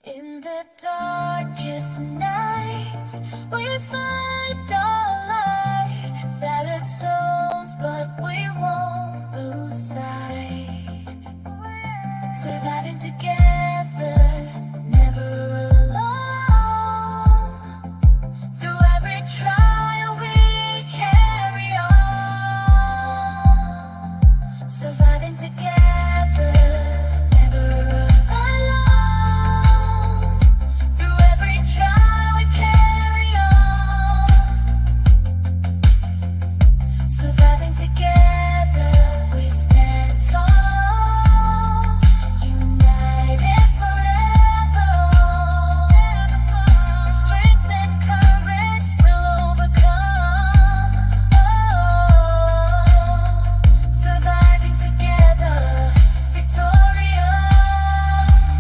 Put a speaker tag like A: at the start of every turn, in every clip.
A: In the darkest nights, we find our light. Battered souls, but we won't lose sight. Surviving together, never alone. Through every trial, we carry on. Surviving together, never alone. Through every trial, we carry on. Surviving together, we stand tall. United forever. Strength and courage will overcome. Surviving together, victorious,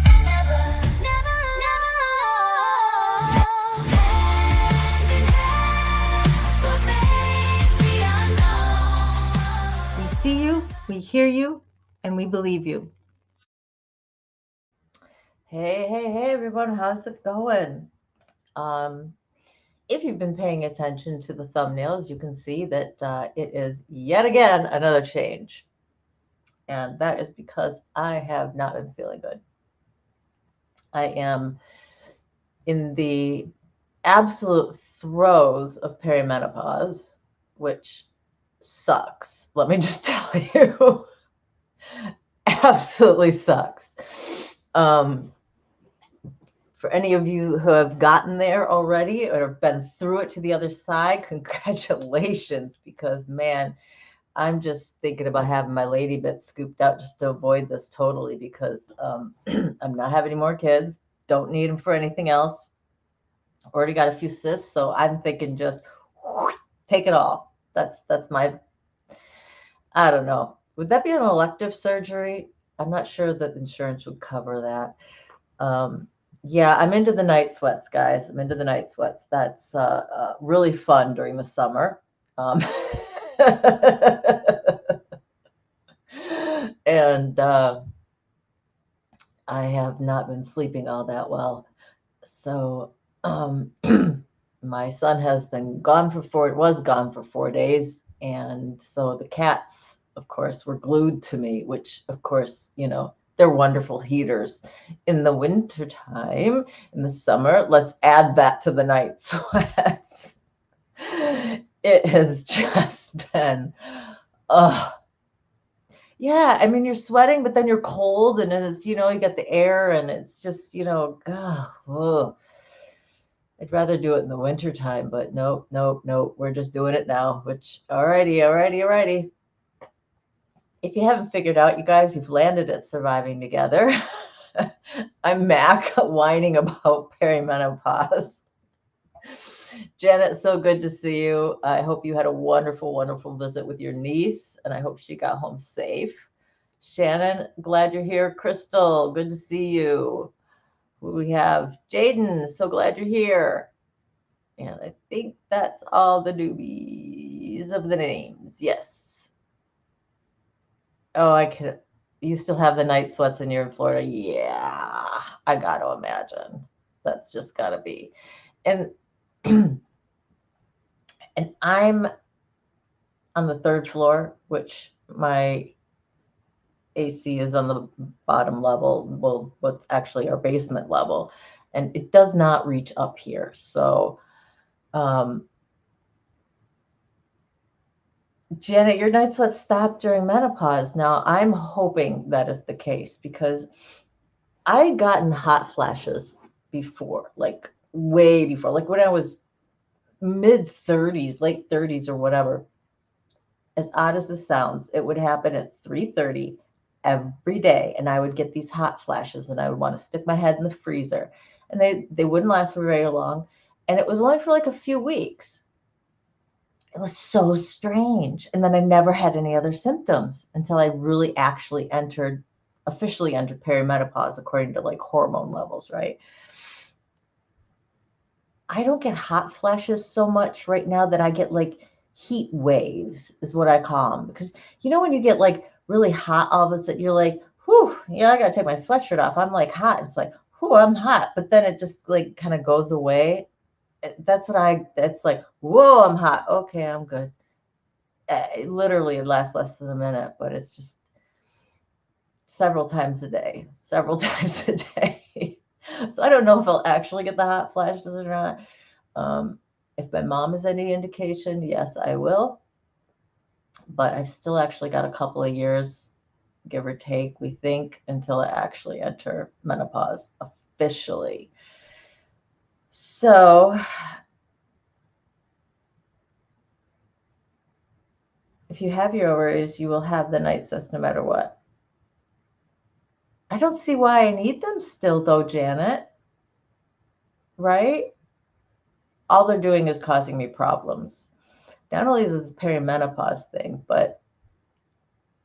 A: and never, never alone. Hand in hand, we'll face the unknown.
B: We see you, we hear you, and we believe you. Hey, everyone, how's it going? If you've been paying attention to the thumbnails, you can see that it is yet again another change. And that is because I have not been feeling good. I am in the absolute throes of perimenopause, which sucks. Let me just tell you. Absolutely sucks. For any of you who have gotten there already or have been through it to the other side, congratulations, because man, I'm just thinking about having my lady bit scooped out just to avoid this totally, because I'm not having any more kids, don't need them for anything else. Already got a few cysts, so I'm thinking just take it all. That's my, I don't know. Would that be an elective surgery? I'm not sure that insurance would cover that. Yeah, I'm into the night sweats, guys. I'm into the night sweats. That's really fun during the summer. And I have not been sleeping all that well. So my son has been gone for was gone for 4 days. And so the cats, of course, were glued to me, which, of course, they're wonderful heaters in the wintertime. In the summer, let's add that to the night sweats. It has just been, yeah, I mean, you're sweating, but then you're cold, and then it's, you got the air, and it's just, I'd rather do it in the wintertime, but nope. We're just doing it now, which, alrighty. If you haven't figured out, you guys, you've landed at Surviving Together. I'm Mac, whining about perimenopause. Janet, so good to see you. I hope you had a wonderful visit with your niece, and I hope she got home safe. Shannon, glad you're here. Crystal, good to see you. We have Jaden, so glad you're here. And I think that's all the newbies of the names. Yes. Oh, you still have the night sweats and you're in Florida? Yeah, I got to imagine. That's just got to be. And and I'm on the 3rd floor, which my AC is on the bottom level. Well, what's actually our basement level. And it does not reach up here. So, Janet, your night sweats stopped during menopause. Now, I'm hoping that is the case, because I had gotten hot flashes before, like way before, like when I was mid 30s, late 30s or whatever. As odd as this sounds, it would happen at 3:30 every day, and I would get these hot flashes, and I would want to stick my head in the freezer, and they wouldn't last for very long, and it was only for like a few weeks. It was so strange. And then I never had any other symptoms until I really actually officially entered perimenopause, according to like hormone levels, right? I don't get hot flashes so much right now that I get like heat waves is what I call them. Because when you get like really hot all of a sudden, you're like, whew, I got to take my sweatshirt off. I'm like hot. It's like, whoo, I'm hot. But then it just like kind of goes away. It's like, whoa, I'm hot. Okay, I'm good. Literally, it lasts less than a minute, but it's just several times a day, several times a day. So I don't know if I'll actually get the hot flashes or not. If my mom is any indication, yes, I will. But I've still actually got a couple of years, give or take, we think, until I actually enter menopause officially. So if you have your ovaries, you will have the night cysts no matter what. I don't see why I need them still, though, Janet. Right? All they're doing is causing me problems. Not only is this perimenopause thing, but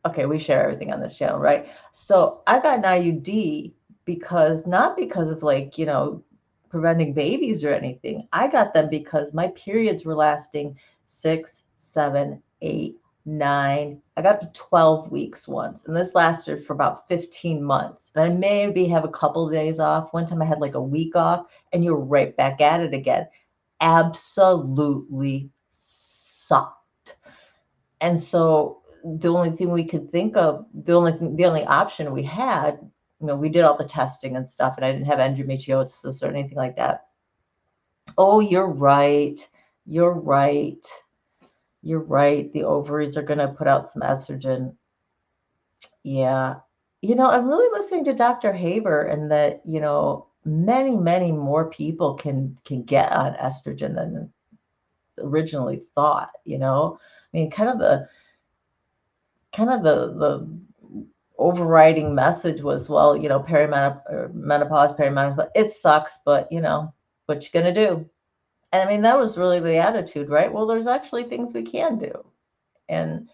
B: okay, we share everything on this channel, right? So I got an IUD because not because of like, preventing babies or anything. I got them because my periods were lasting 6, 7, 8, 9. I got to 12 weeks once, and this lasted for about 15 months. And I maybe have a couple of days off. One time I had like a week off, and you're right back at it again. Absolutely sucked. And so the only thing we could think of, the only option we had, we did all the testing and stuff, and I didn't have endometriosis or anything like that. Oh, you're right. You're right. You're right. The ovaries are going to put out some estrogen. Yeah. I'm really listening to Dr. Haber, and that, many, many more people can get on estrogen than originally thought, I mean, kind of the overriding message was, well, perimenopause, it sucks, but what you gonna do? And I mean, that was really the attitude, right? Well, there's actually things we can do, and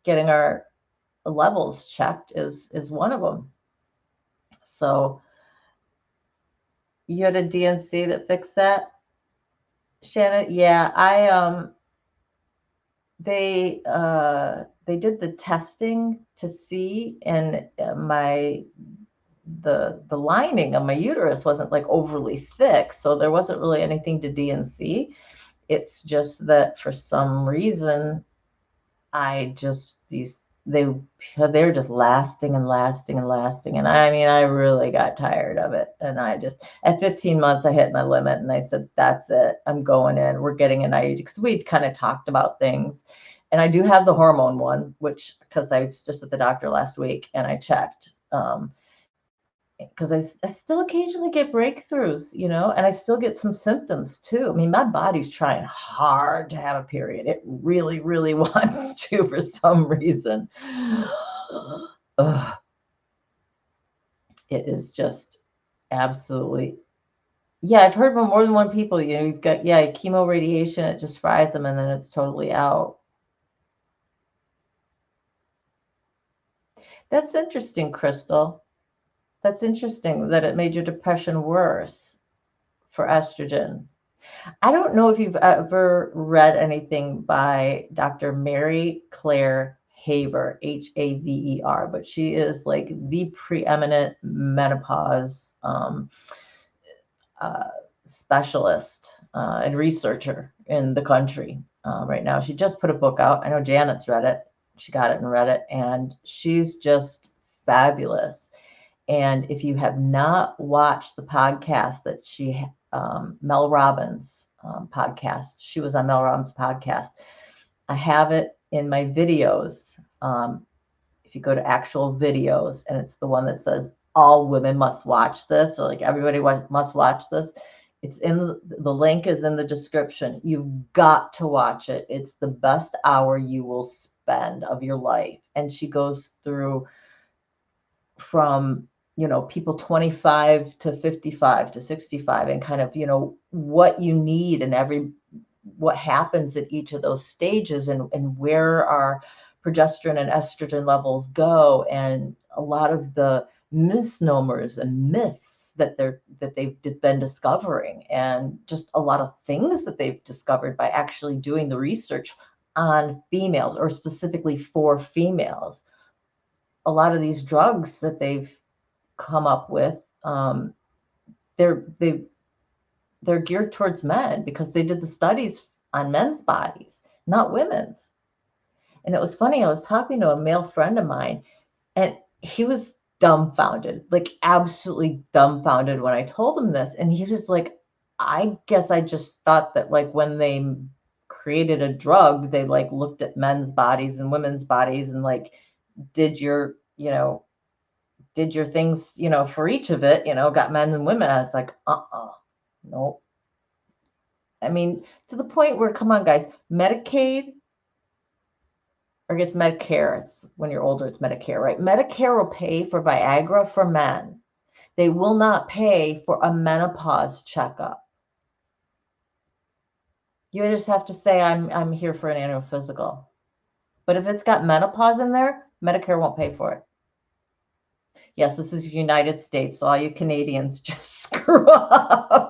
B: getting our levels checked is one of them. So you had a DNC that fixed that, Shannon? Yeah, they did the testing to see, and the lining of my uterus wasn't like overly thick, so there wasn't really anything to DNC. It's just that for some reason they're just lasting and lasting and lasting, and I mean, I really got tired of it, and I just, at 15 months, I hit my limit, and I said, that's it, I'm going in, we're getting an IUD, because we'd kind of talked about things. And I do have the hormone one, which, because I was just at the doctor last week and I checked, because I still occasionally get breakthroughs, and I still get some symptoms too. I mean, my body's trying hard to have a period. It really, really wants to for some reason. Ugh. It is just absolutely, yeah, I've heard from more than one people, you've got, chemo radiation, it just fries them and then it's totally out. That's interesting, Crystal. That's interesting that it made your depression worse for estrogen. I don't know if you've ever read anything by Dr. Mary Claire Haver, Haver, but she is like the preeminent menopause specialist and researcher in the country right now. She just put a book out. I know Janet's read it. She got it and read it, and she's just fabulous. And if you have not watched the podcast that she, Mel Robbins podcast, she was on Mel Robbins' podcast. I have it in my videos. If you go to actual videos, and it's the one that says all women must watch this, or like everybody must watch this. It's in the link is in the description. You've got to watch it. It's the best hour you will spend of your life. And she goes through from, people 25 to 55 to 65, and kind of, what you need and what happens at each of those stages, and where our progesterone and estrogen levels go, and a lot of the misnomers and myths that they've been discovering, and just a lot of things that they've discovered by actually doing the research on females, or specifically for females. A lot of these drugs that they've come up with, they're geared towards men because they did the studies on men's bodies, not women's. And it was funny, I was talking to a male friend of mine, and he was dumbfounded, like absolutely dumbfounded when I told him this. And he was like, I guess I just thought that like when they created a drug, they like looked at men's bodies and women's bodies and like did your, did your things, for each of it, got men and women. I was like, no. I mean, to the point where, come on, guys, Medicaid, or I guess Medicare, it's when you're older, it's Medicare, right? Medicare will pay for Viagra for men. They will not pay for a menopause checkup. You just have to say, I'm here for an annual physical. But if it's got menopause in there, Medicare won't pay for it. Yes, this is the United States, so all you Canadians just screw up.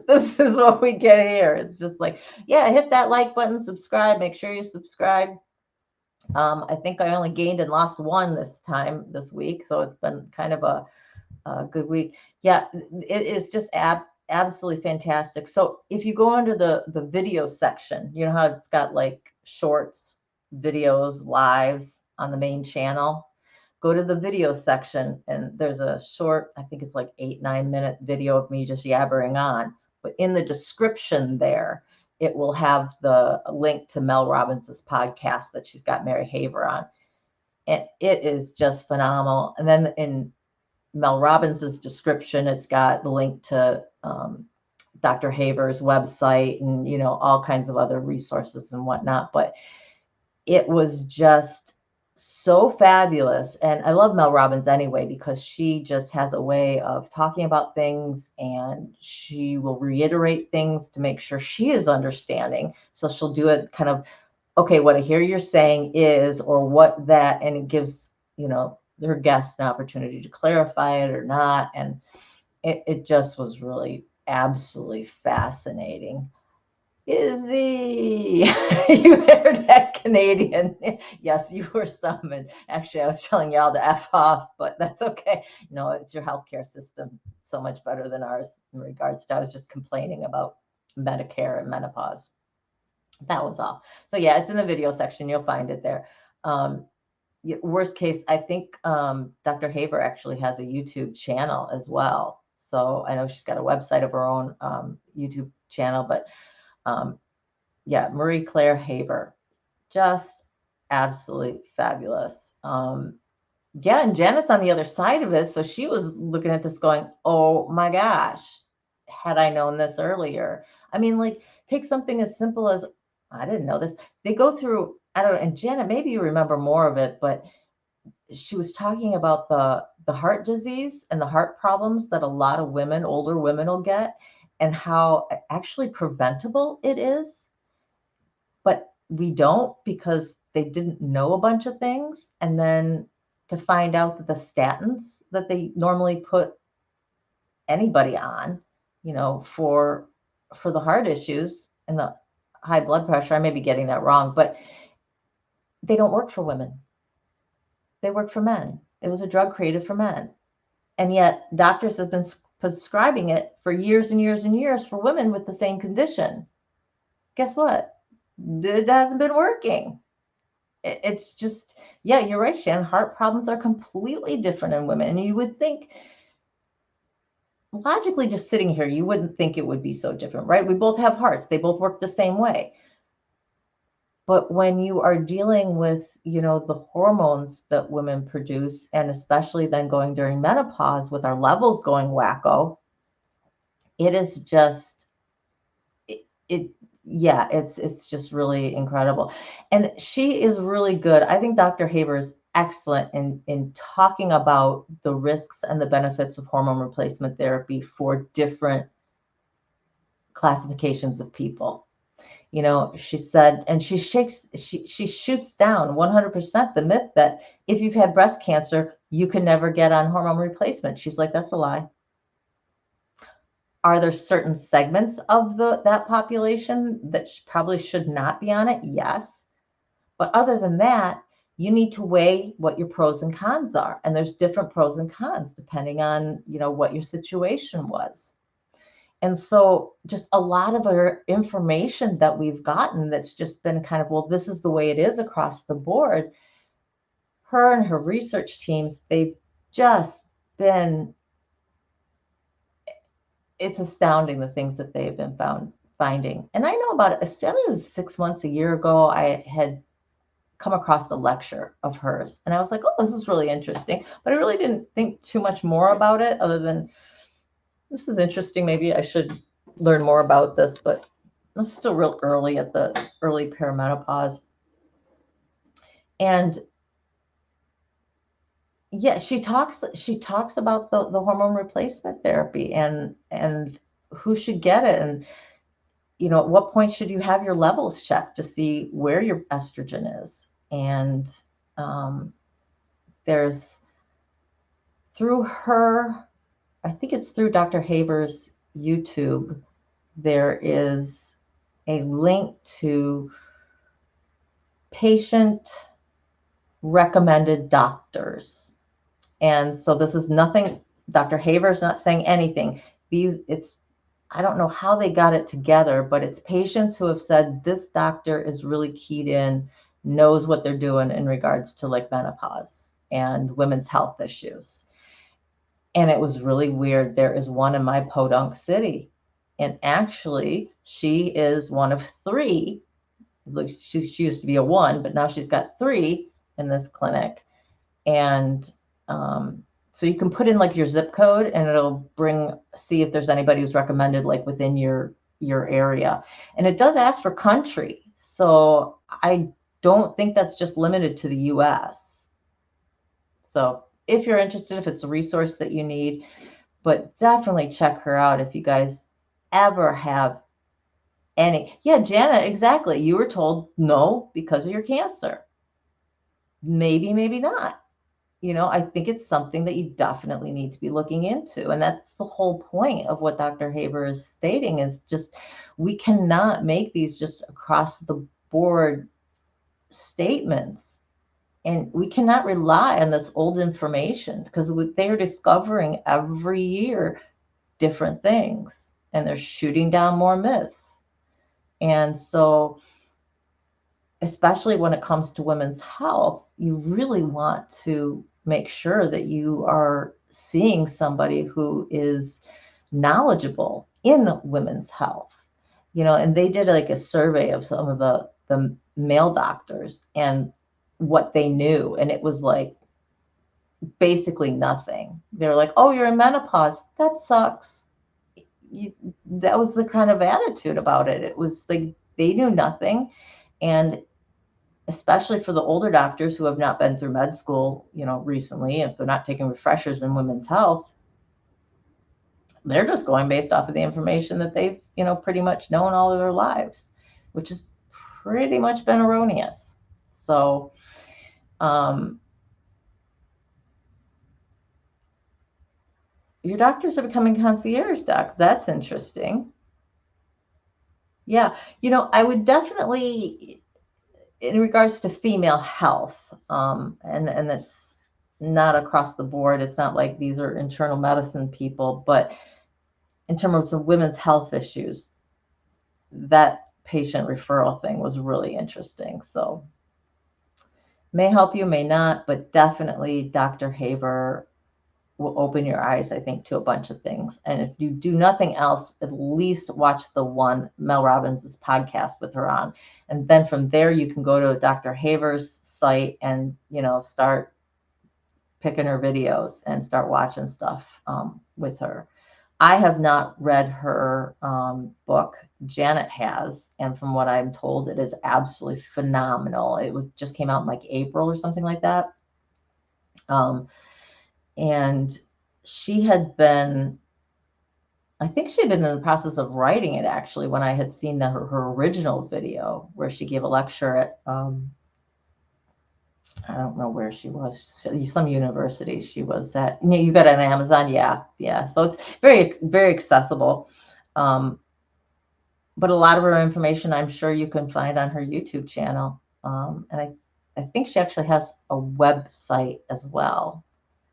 B: This is what we get here. It's just like, yeah, hit that like button, subscribe, make sure you subscribe. I think I only gained and lost 1 this week, so it's been kind of a good week. Yeah, it is just absolutely fantastic. So if you go under the video section, you know how it's got like shorts, videos, lives on the main channel. Go to the video section, and there's a short, I think it's like 8-9 minute video of me just yabbering on. But in the description there, it will have the link to Mel Robbins' podcast that she's got Mary Haver on. And it is just phenomenal. And then in Mel Robbins' description, it's got the link to Dr. Haver's website and, all kinds of other resources and whatnot. But it was just so fabulous. And I love Mel Robbins anyway, because she just has a way of talking about things, and she will reiterate things to make sure she is understanding. So she'll do it kind of, okay, what I hear you're saying is, or what that, and it gives, her guests an opportunity to clarify it or not. And it just was really absolutely fascinating. Izzy, you heard that, Canadian? Yes, you were summoned. Actually, I was telling y'all to F off, but that's okay. No, it's your healthcare system so much better than ours in regards to, I was just complaining about Medicare and menopause. That was all. So yeah, it's in the video section. You'll find it there. Worst case, I think Dr. Haver actually has a YouTube channel as well. So I know she's got a website of her own YouTube channel, but yeah, Marie Claire Haver, just absolutely fabulous. Yeah, and Janet's on the other side of it. So she was looking at this going, oh my gosh, had I known this earlier. I mean, like, take something as simple as, I didn't know this. They go through, I don't know, and Janet, maybe you remember more of it, but she was talking about the heart disease and the heart problems that a lot of women, older women, will get, and how actually preventable it is. But we don't, because they didn't know a bunch of things. And then to find out that the statins that they normally put anybody on, for the heart issues and the high blood pressure, I may be getting that wrong, but they don't work for women. They work for men. It was a drug created for men. And yet doctors have been prescribing it for years and years and years for women with the same condition. Guess what? It hasn't been working. It's just, yeah, you're right, Shannon. Heart problems are completely different in women. And you would think, logically, just sitting here, you wouldn't think it would be so different, right? We both have hearts. They both work the same way. But when you are dealing with, the hormones that women produce, and especially then going during menopause with our levels going wacko, it is just, yeah, it's just really incredible. And she is really good. I think Dr. Haver is excellent in talking about the risks and the benefits of hormone replacement therapy for different classifications of people. She said, and she shoots down 100% the myth that if you've had breast cancer, you can never get on hormone replacement. She's like, that's a lie. Are there certain segments of that population that probably should not be on it? Yes. But other than that, you need to weigh what your pros and cons are. And there's different pros and cons depending on, what your situation was. And so just a lot of our information that we've gotten that's just been kind of, well, this is the way it is across the board. Her and her research teams, they've just been, it's astounding the things that they've been finding. And I know about it. I said it was 6 months, a year ago, I had come across a lecture of hers. And I was like, oh, this is really interesting. But I really didn't think too much more about it other than, this is interesting. Maybe I should learn more about this, but I'm still real early at the early perimenopause. And yeah, she talks about the hormone replacement therapy and who should get it, and at what point should you have your levels checked to see where your estrogen is. And there's, through her, I think it's through Dr. Haver's YouTube, there is a link to patient recommended doctors. And so this is nothing, Dr. Haver's not saying anything. I don't know how they got it together, but it's patients who have said this doctor is really keyed in, knows what they're doing in regards to like menopause and women's health issues. And it was really weird. There is one in my Podunk City. And actually, she is one of 3. She used to be a 1, but now she's got 3 in this clinic. And so you can put in like your zip code and it'll see if there's anybody who's recommended like within your area. And it does ask for country. So I don't think that's just limited to the US. So if you're interested, if it's a resource that you need, but definitely check her out if you guys ever have any. Yeah, Janet, exactly. You were told no because of your cancer. Maybe, maybe not. I think it's something that you definitely need to be looking into. And that's the whole point of what Dr. Haver is stating, is just, we cannot make these just across the board statements. And we cannot rely on this old information because they are discovering every year different things and they're shooting down more myths. And so, especially when it comes to women's health, you really want to make sure that you are seeing somebody who is knowledgeable in women's health. And they did like a survey of some of the male doctors and what they knew. And it was like basically nothing. They're like, oh, you're in menopause. That sucks. That was the kind of attitude about it. It was like they knew nothing. And especially for the older doctors who have not been through med school, recently, if they're not taking refreshers in women's health, they're just going based off of the information that they've, pretty much known all of their lives, which has pretty much been erroneous. So, your doctors are becoming concierge docs. That's interesting. Yeah, I would definitely, in regards to female health, and that's not across the board. It's not like these are internal medicine people, but in terms of women's health issues, that patient referral thing was really interesting. So may help you, may not, but definitely Dr. Haver will open your eyes, I think, to a bunch of things. And if you do nothing else, at least watch the one Mel Robbins' podcast with her on. And then from there, you can go to Dr. Haver's site and, start picking her videos and start watching stuff with her. I have not read her book. Janet has. And from what I'm told, it is absolutely phenomenal. It just came out in like April or something like that. And she had been, I think she had been in the process of writing it actually when I had seen her original video where she gave a lecture at, I don't know where she was, some university she was at. You got it on Amazon. Yeah. So it's very, very accessible. But a lot of her information, I'm sure you can find on her YouTube channel. And I think she actually has a website as well.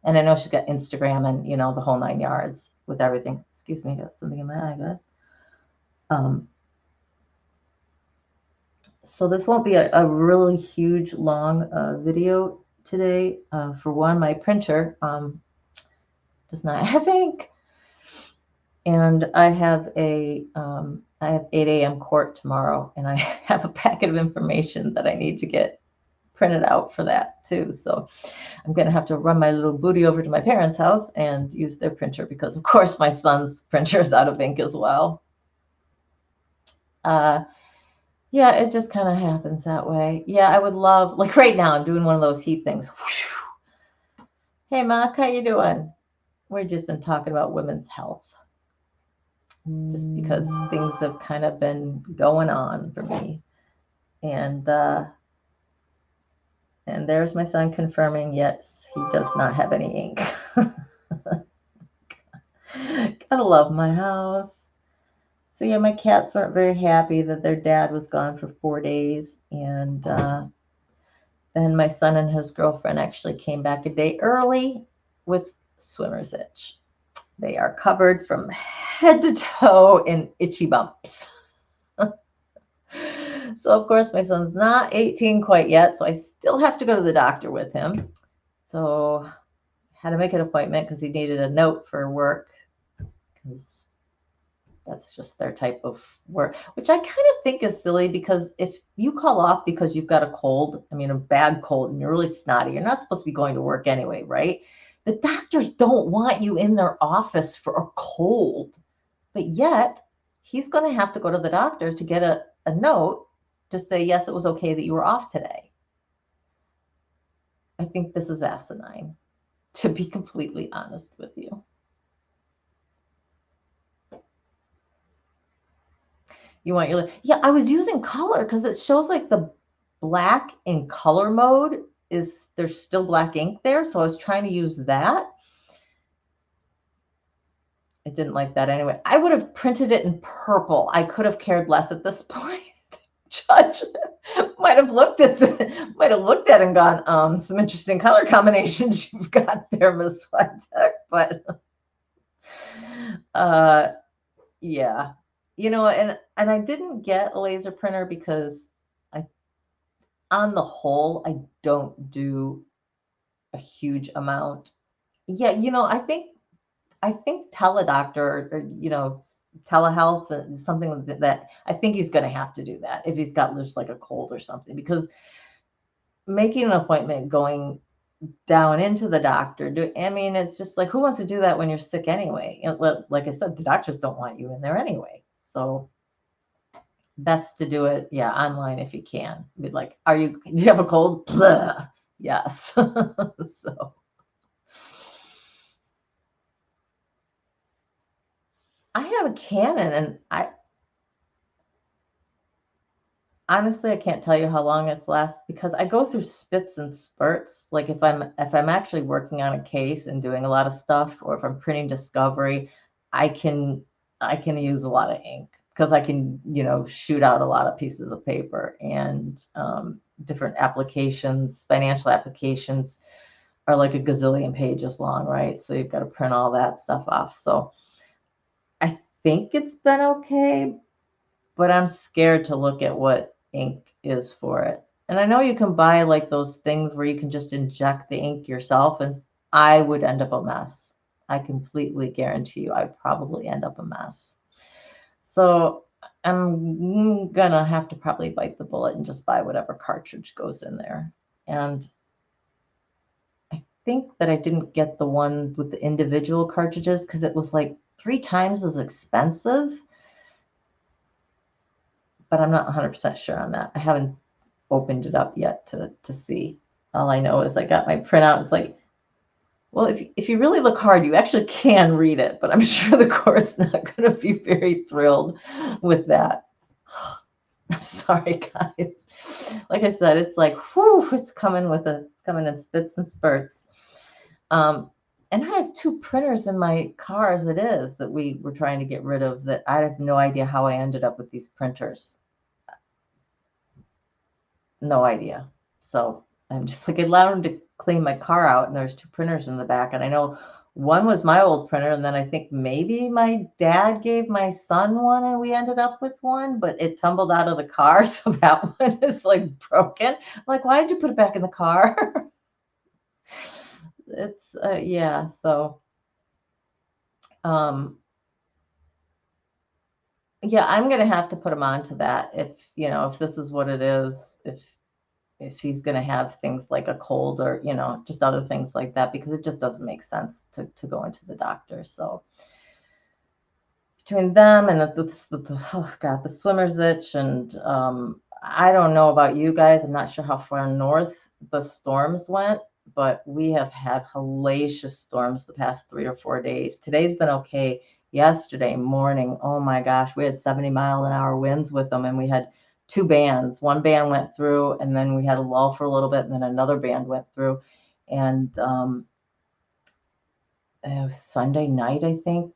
B: And I know she's got Instagram and, you know, the whole 9 yards with everything. Excuse me, I got something in my eye, guys. So this won't be a really huge, long video today. For one, my printer does not have ink. And I have I have 8 a.m. court tomorrow, and I have a packet of information that I need to get printed out for that too. So I'm going to have to run my little booty over to my parents' house and use their printer because, of course, my son's printer is out of ink as well. Yeah, it just kind of happens that way. Yeah, I would love, like right now, I'm doing one of those heat things. Hey, Mark, how you doing? We've just been talking about women's health. Just because things have kind of been going on for me. And there's my son confirming, yes, he does not have any ink. Gotta love my house. So yeah, my cats weren't very happy that their dad was gone for 4 days. And then my son and his girlfriend actually came back a day early with swimmer's itch. They are covered from head to toe in itchy bumps. So, of course, my son's not 18 quite yet, so I still have to go to the doctor with him. So, I had to make an appointment because he needed a note for work because that's just their type of work, which I kind of think is silly because if you call off because you've got a cold, I mean, a bad cold, and you're really snotty, you're not supposed to be going to work anyway, right? The doctors don't want you in their office for a cold, but yet he's going to have to go to the doctor to get a note to say, yes, it was okay that you were off today. I think this is asinine, to be completely honest with you. You want your, yeah, I was using color because it shows like the black in color mode is, there's still black ink there. So I was trying to use that. I didn't like that anyway. I would have printed it in purple. I could have cared less at this point. Judge might have looked at it and gone, some interesting color combinations you've got there, Miss Switek. But yeah, you know, and I didn't get a laser printer because on the whole, I don't do a huge amount. Yeah, you know, I think Teledoctor or you know, telehealth, something that I think he's going to have to do that if he's got just like a cold or something, because making an appointment, going down into the doctor, I mean, it's just like, who wants to do that when you're sick anyway? Like I said, the doctors don't want you in there anyway. So best to do it, yeah, online if you can. Be like, do you have a cold? Blah. Yes. So I have a Canon, and honestly, I can't tell you how long it's lasts because I go through spits and spurts. Like if I'm actually working on a case and doing a lot of stuff, or if I'm printing Discovery, I can use a lot of ink because I can, you know, shoot out a lot of pieces of paper, and different applications, financial applications are like a gazillion pages long, right? So you've got to print all that stuff off. So I think it's been okay, but I'm scared to look at what ink is for it. And I know you can buy like those things where you can just inject the ink yourself, and I would end up a mess. I completely guarantee you I'd probably end up a mess. So I'm gonna have to probably bite the bullet and just buy whatever cartridge goes in there. And I think that I didn't get the one with the individual cartridges because it was like 3 times as expensive. But I'm not 100% sure on that. I haven't opened it up yet to see. All I know is I got my printout. It's like, well, if you really look hard, you actually can read it, but I'm sure the court's not going to be very thrilled with that. I'm sorry, guys. Like I said, it's like, whew, it's coming in spits and spurts. And I have 2 printers in my car as it is that we were trying to get rid of, that I have no idea how I ended up with these printers. No idea. So I'm just like, I allowed him to clean my car out, and there's 2 printers in the back. And I know one was my old printer, and then I think maybe my dad gave my son one, and we ended up with one, but it tumbled out of the car, so that one is like broken. I'm like, why did you put it back in the car? It's yeah, so yeah, I'm gonna have to put him on to that if, you know, if this is what it is, if he's gonna have things like a cold or, you know, just other things like that, because it just doesn't make sense to go into the doctor. So between them and oh God, the swimmer's itch, and I don't know about you guys. I'm not sure how far north the storms went, but we have had hellacious storms the past 3 or 4 days. Today's been okay. Yesterday morning, oh my gosh, we had 70-mile-an-hour winds with them, and we had 2 bands. One band went through, and then we had a lull for a little bit, and then another band went through. And it was Sunday night, I think.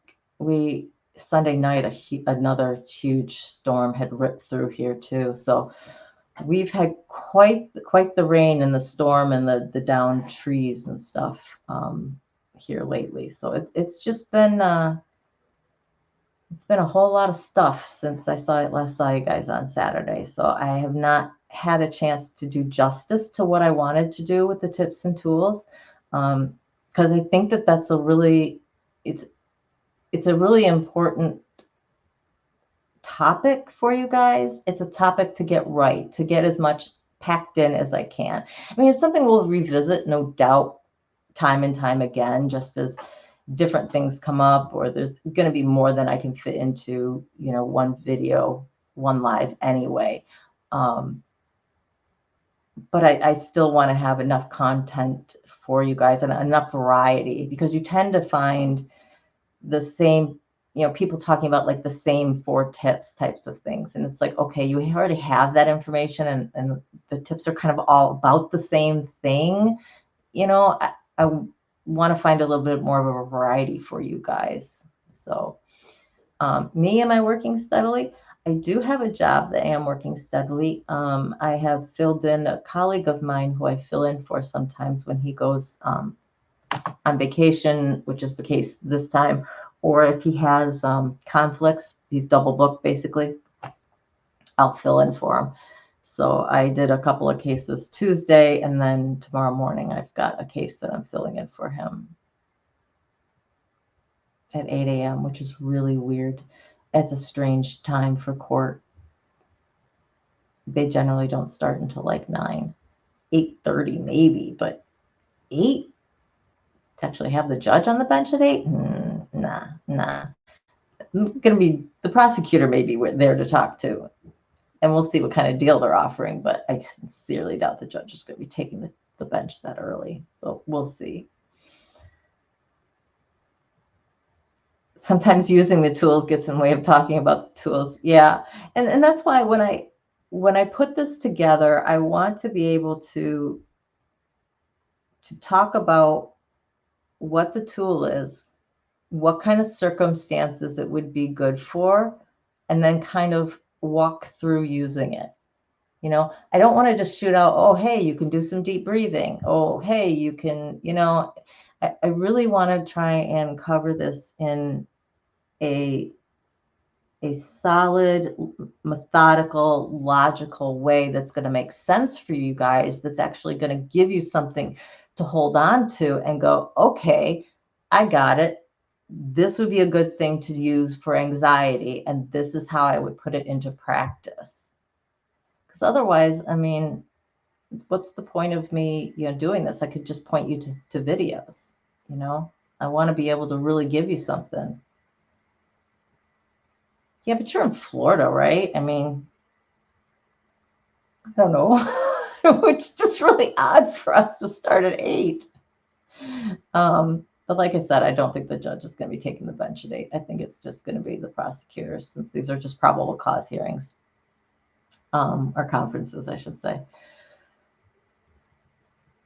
B: Sunday night, another huge storm had ripped through here too. So we've had quite the rain and the storm and the downed trees and stuff here lately. So it's just been it's been a whole lot of stuff since I last saw you guys on Saturday. So I have not had a chance to do justice to what I wanted to do with the tips and tools, because I think that that's a really it's a really important topic for you guys. It's a topic to get right, to get as much packed in as I can. I mean, it's something we'll revisit, no doubt, time and time again, just as different things come up, or there's going to be more than I can fit into, you know, one video, one live anyway. But I still want to have enough content for you guys and enough variety, because you tend to find the same, you know, people talking about like the same 4 tips types of things. And it's like, okay, you already have that information, and the tips are kind of all about the same thing. You know, I want to find a little bit more of a variety for you guys. So me, am I working steadily? I do have a job that I am working steadily. I have filled in a colleague of mine who I fill in for sometimes when he goes on vacation, which is the case this time, or if he has conflicts, he's double booked basically, I'll fill in for him. So I did a couple of cases Tuesday, and then tomorrow morning I've got a case that I'm filling in for him at 8 a.m., which is really weird. It's a strange time for court. They generally don't start until like 9, 8:30 maybe, but 8? To actually have the judge on the bench at 8? Nah. Gonna be the prosecutor maybe there to talk to, and we'll see what kind of deal they're offering, but I sincerely doubt the judge is going to be taking the bench that early, so we'll see. Sometimes using the tools gets in the way of talking about the tools. Yeah, and that's why when I put this together, I want to be able to talk about what the tool is, what kind of circumstances it would be good for, and then kind of walk through using it. You know, I don't want to just shoot out, oh, hey, you can do some deep breathing. Oh, hey, you can, you know, I really want to try and cover this in a solid, methodical, logical way that's going to make sense for you guys, that's actually going to give you something to hold on to and go, okay, I got it. This would be a good thing to use for anxiety, and this is how I would put it into practice. Because otherwise, I mean, what's the point of me, you know, doing this? I could just point you to videos, you know. I want to be able to really give you something. Yeah, but you're in Florida, right? I mean, I don't know. It's just really odd for us to start at 8. But like I said, I don't think the judge is going to be taking the bench at 8. I think it's just going to be the prosecutors, since these are just probable cause hearings, or conferences, I should say.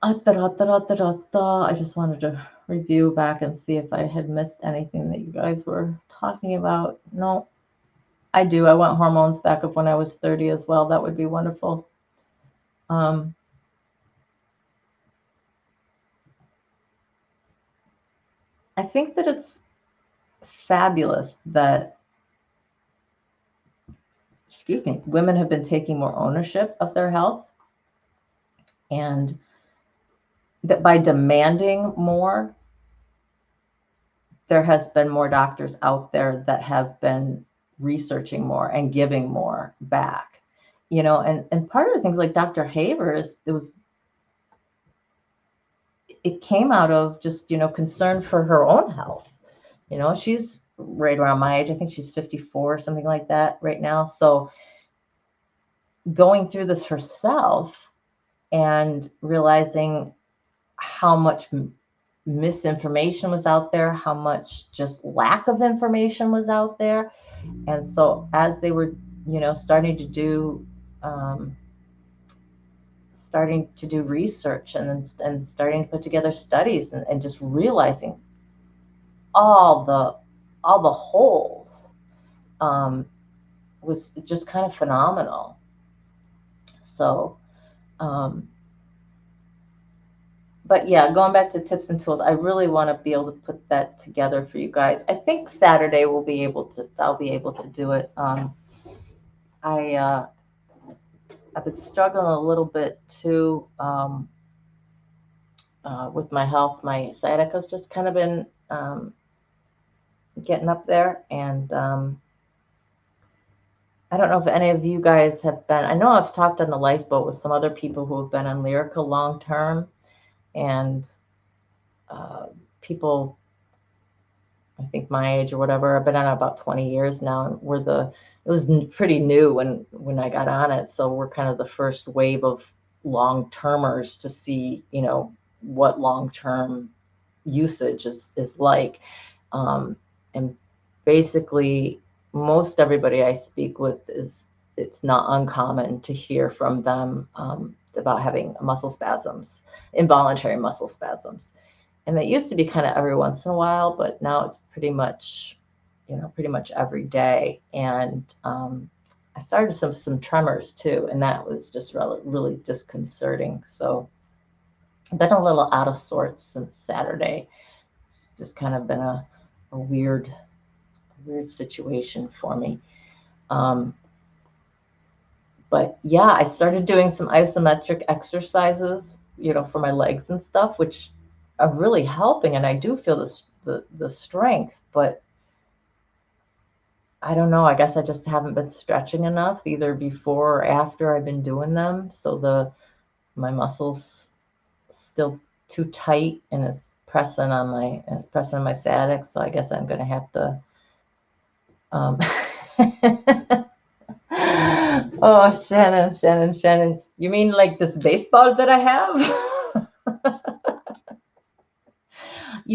B: I just wanted to review back and see if I had missed anything that you guys were talking about. No, I do. I want hormones back up when I was 30 as well. That would be wonderful. I think that it's fabulous that, excuse me, women have been taking more ownership of their health, and that by demanding more, there has been more doctors out there that have been researching more and giving more back, and part of the things like Dr. Havers, it came out of just, concern for her own health. She's right around my age. I think she's 54 or something like that right now. So going through this herself and realizing how much misinformation was out there, how much just lack of information was out there. And so as they were, starting to do research and starting to put together studies and just realizing all the holes, was just kind of phenomenal. So, but yeah, going back to tips and tools, I really want to be able to put that together for you guys. I think Saturday I'll be able to do it. I've been struggling a little bit too, with my health. My sciatica's just kind of been getting up there, and I don't know if any of you guys have been. I know I've talked on the Lifeboat with some other people who have been on Lyrica long term, and people, I think my age or whatever, I've been on it about 20 years now, and it was pretty new when I got on it, so we're kind of the first wave of long-termers to see, what long-term usage is like, and basically most everybody I speak with it's not uncommon to hear from them about having muscle spasms, involuntary muscle spasms. And that used to be kind of every once in a while, but now it's pretty much every day. And I started some tremors too, and that was just really disconcerting. So I've been a little out of sorts since Saturday. It's just kind of been a weird situation for me. But yeah, I started doing some isometric exercises, for my legs and stuff, which are really helping. And I do feel the strength, but I don't know. I guess I just haven't been stretching enough either before or after I've been doing them. So my muscles still too tight, and it's pressing on my sciatic. So I guess I'm going to have to, oh, Shannon, you mean like this baseball that I have?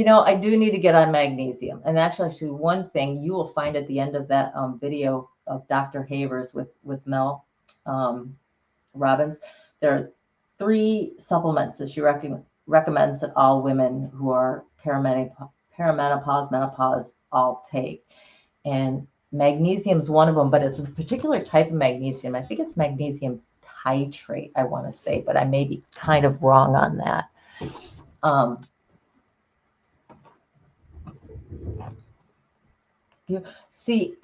B: I do need to get on magnesium. And actually, one thing you will find at the end of that video of Dr. Havers with Mel Robbins, there are 3 supplements that she recommends that all women who are perimenopause, menopause all take. And magnesium is one of them, but it's a particular type of magnesium. I think it's magnesium titrate, I want to say, but I may be kind of wrong on that.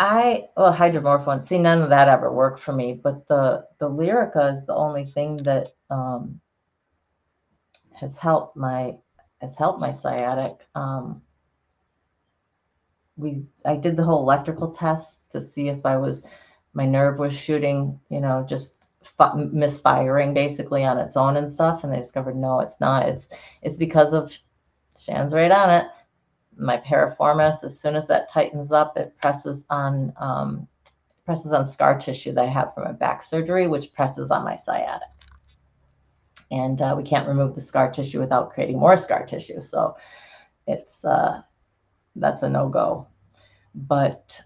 B: Hydromorphone. See, none of that ever worked for me, but the Lyrica is the only thing that has helped my sciatic. I did the whole electrical test to see if my nerve was shooting, just misfiring basically on its own and stuff, and they discovered no, it's not. It's because of, Shan's right on it, my piriformis. As soon as that tightens up, it presses on scar tissue that I have from my back surgery, which presses on my sciatic. And we can't remove the scar tissue without creating more scar tissue. So it's that's a no-go. But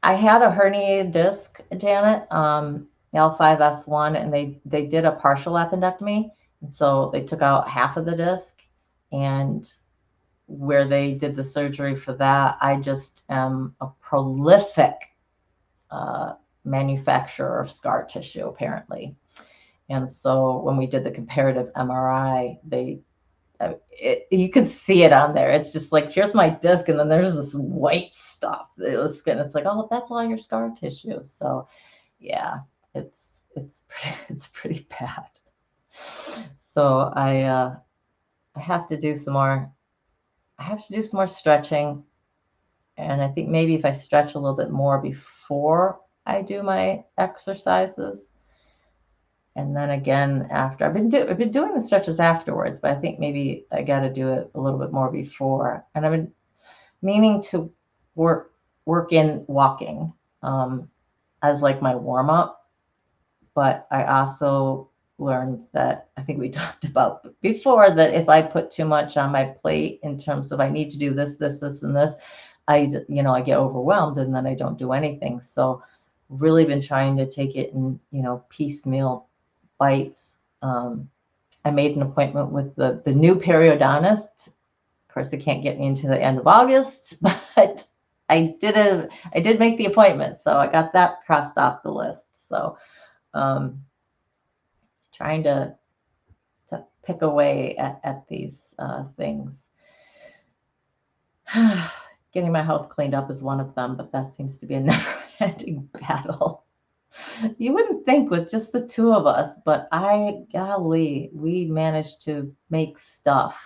B: I had a herniated disc, Janet, L5S1, and they did a partial appendectomy. And so they took out half of the disc, and where they did the surgery for that, I just am a prolific manufacturer of scar tissue, apparently. And so when we did the comparative MRI, you could see it on there. It's just like, here's my disc, and then there's this white stuff. It's like, oh, that's all your scar tissue. So yeah, it's pretty bad. So I have to do some more. I have to do some more stretching, and I think maybe if I stretch a little bit more before I do my exercises, and then again after. I've been doing the stretches afterwards, but I think maybe I got to do it a little bit more before. And I've been meaning to work in walking as like my warm up, but I also learned that, I think we talked about before, that if I put too much on my plate in terms of I need to do this, this, this, and this, I get overwhelmed and then I don't do anything. So really been trying to take it in, piecemeal bites. I made an appointment with the new periodontist. Of course, they can't get me into the end of August, but I did make the appointment, so I got that crossed off the list. So trying to pick away at these things. Getting my house cleaned up is one of them, but that seems to be a never-ending battle. You wouldn't think with just the two of us, but golly, we managed to make stuff.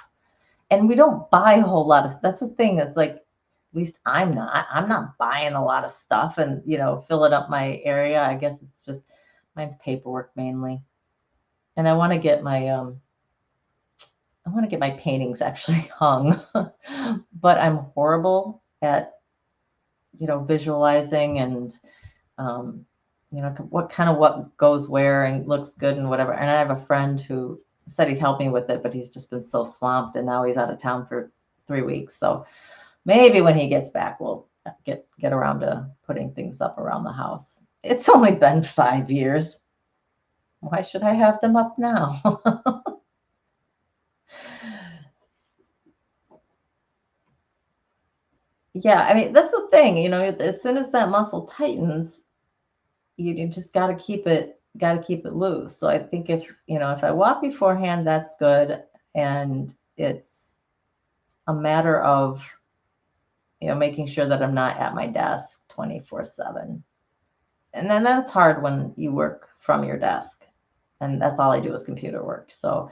B: And we don't buy a whole lot of, that's the thing, is like, at least I'm not buying a lot of stuff and, filling up my area. I guess it's just, mine's paperwork mainly. And I want to get my paintings actually hung, but I'm horrible at, visualizing and, what goes where and looks good and whatever. And I have a friend who said he'd help me with it, but he's just been so swamped, and now he's out of town for 3 weeks. So maybe when he gets back, we'll get around to putting things up around the house. It's only been 5 years. Why should I have them up now? Yeah, I mean, that's the thing, as soon as that muscle tightens, you just got to keep it loose. So I think if I walk beforehand, that's good. And it's a matter of, making sure that I'm not at my desk 24/7. And then that's hard when you work from your desk, and that's all I do is computer work. So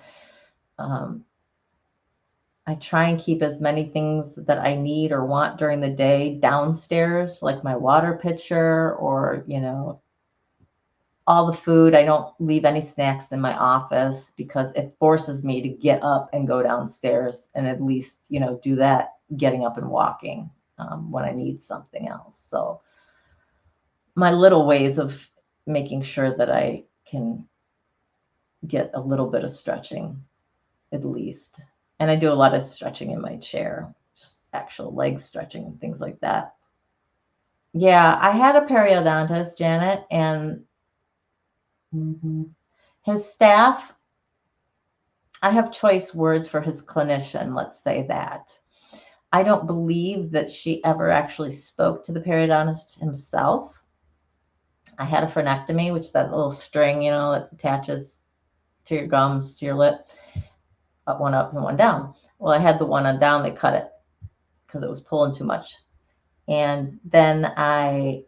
B: I try and keep as many things that I need or want during the day downstairs, like my water pitcher or, all the food. I don't leave any snacks in my office because it forces me to get up and go downstairs and at least, do that getting up and walking when I need something else. So my little ways of making sure that I can get a little bit of stretching at least. And I do a lot of stretching in my chair, just actual leg stretching and things like that. Yeah, I had a periodontist, Janet, and his staff, I have choice words for his clinician, let's say that. I don't believe that she ever actually spoke to the periodontist himself. I had a frenectomy, which is that little string, that attaches to your gums, to your lip, one up and one down. Well, I had the one on down, they cut it because it was pulling too much. And then I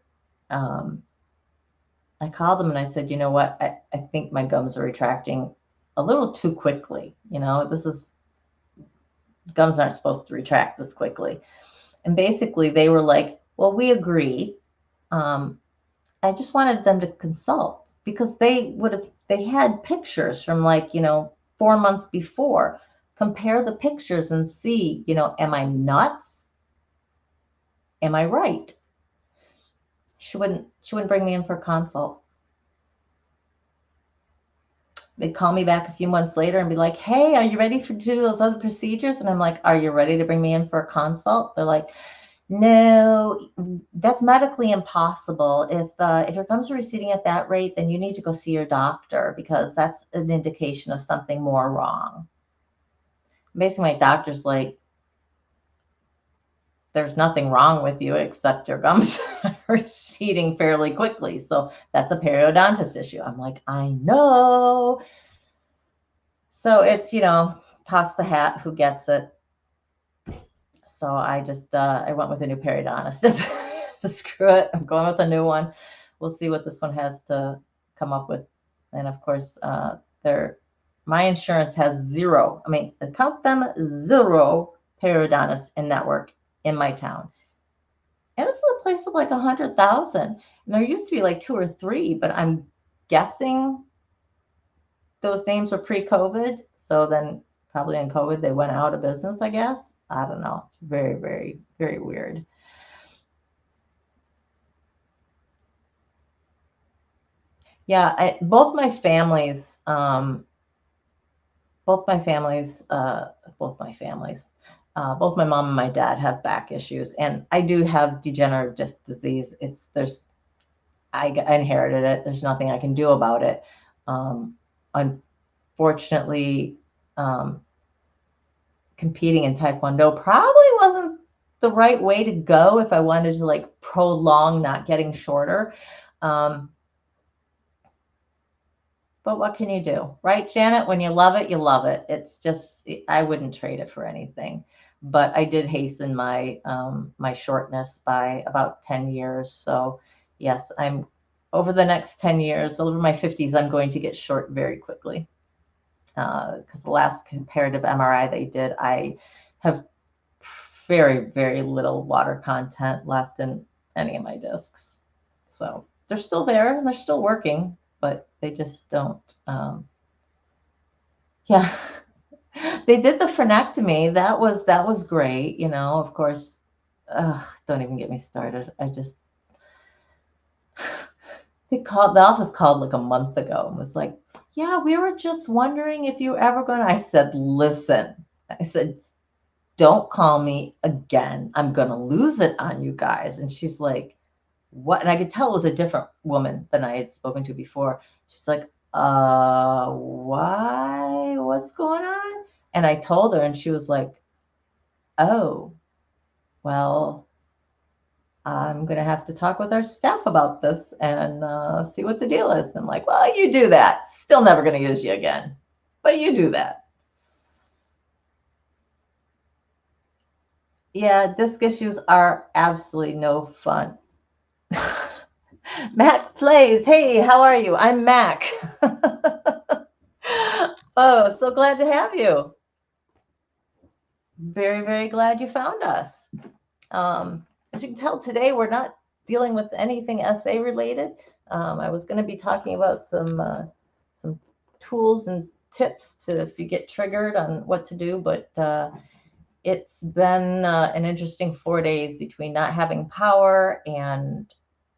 B: called them and I said, you know what, I think my gums are retracting a little too quickly. Gums aren't supposed to retract this quickly. And basically they were like, well, we agree. I just wanted them to consult because they had pictures from 4 months before. Compare the pictures and see, am I nuts? Am I right? She wouldn't bring me in for a consult. They'd call me back a few months later and be like, hey, are you ready to do those other procedures? And I'm like, are you ready to bring me in for a consult? They're like, no, that's medically impossible. If your gums are receding at that rate, then you need to go see your doctor because that's an indication of something more wrong. Basically, my doctor's like, there's nothing wrong with you except your gums are receding fairly quickly. So that's a periodontist issue. I'm like, I know. So it's, toss the hat, who gets it. So I just, I went with a new periodontist to screw it. I'm going with a new one. We'll see what this one has to come up with. And of course, my insurance has zero. I mean, count them, zero periodontists in network in my town. And this is a place of like 100,000. And there used to be like 2 or 3, but I'm guessing those names were pre-COVID. So then probably in COVID, they went out of business, I guess. I don't know. It's very, very, very weird. Yeah, both my families, both my mom and my dad have back issues, and I do have degenerative disease. I inherited it. There's nothing I can do about it. Unfortunately, competing in Taekwondo probably wasn't the right way to go if I wanted to like prolong not getting shorter. But what can you do, right, Janet? When you love it, you love it. It's just, I wouldn't trade it for anything. But I did hasten my my shortness by about 10 years. So yes, I'm over the next 10 years, over my 50s, I'm going to get short very quickly. Because the last comparative MRI they did, I have very, very little water content left in any of my discs. So they're still there and they're still working, but they just don't. Yeah, they did the frenectomy. That was great. Of course. Don't even get me started. The office called like a month ago and was like, yeah, we were just wondering if you were ever going to. I said, listen, don't call me again. I'm going to lose it on you guys. And she's like, what? And I could tell it was a different woman than I had spoken to before. She's like, why? What's going on? And I told her, and she was like, oh, well, I'm going to have to talk with our staff about this and see what the deal is. And I'm like, well, you do that. Still never going to use you again, but you do that. Yeah, disc issues are absolutely no fun. Mac plays. Hey, how are you? I'm Mac. Oh, so glad to have you. Very, very glad you found us. As you can tell, today we're not dealing with anything SA related. I was going to be talking about some tools and tips to if you get triggered on what to do, but it's been an interesting 4 days between not having power and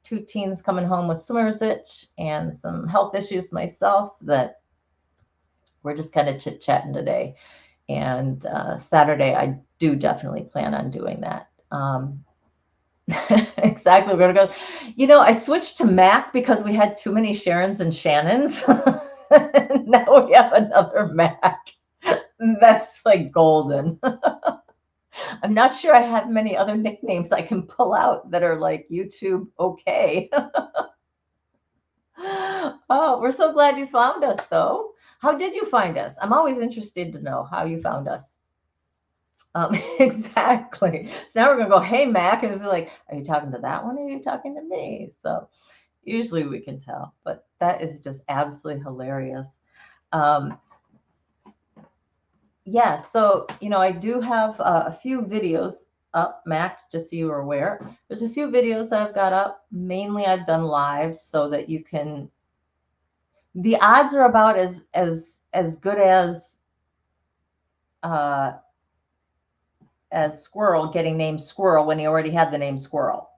B: 2 teens coming home with swimmer's itch and some health issues myself that we're just kind of chit-chatting today. And Saturday, I do definitely plan on doing that. Exactly. We're going to go. I switched to Mac because we had too many Sharons and Shannons. Now we have another Mac. That's like golden. I'm not sure I have many other nicknames I can pull out that are like YouTube okay. Oh, we're so glad you found us, though. How did you find us? I'm always interested to know how you found us. Exactly. So now we're going to go, hey, Mac. And it's like, are you talking to that one or are you talking to me? So usually we can tell, but that is just absolutely hilarious. Yeah, so, I do have a few videos up, Mac, just so you are aware. There's a few videos I've got up. Mainly I've done live so that you can, the odds are about as good as Squirrel getting named Squirrel when he already had the name Squirrel.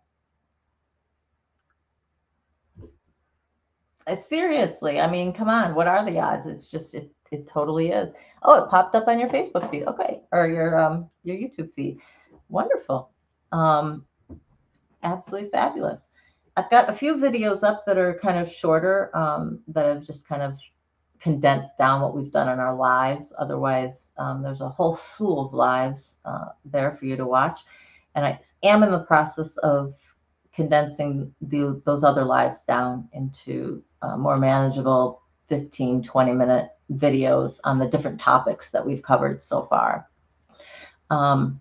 B: Seriously, I mean, come on, what are the odds? It's just, it totally is. Oh, it popped up on your Facebook feed. Okay. Or your YouTube feed. Wonderful. Absolutely fabulous. I've got a few videos up that are kind of shorter, that have just kind of condensed down what we've done in our lives. Otherwise, there's a whole slew of lives there for you to watch. And I am in the process of condensing those other lives down into more manageable 15, 20-minute videos on the different topics that we've covered so far,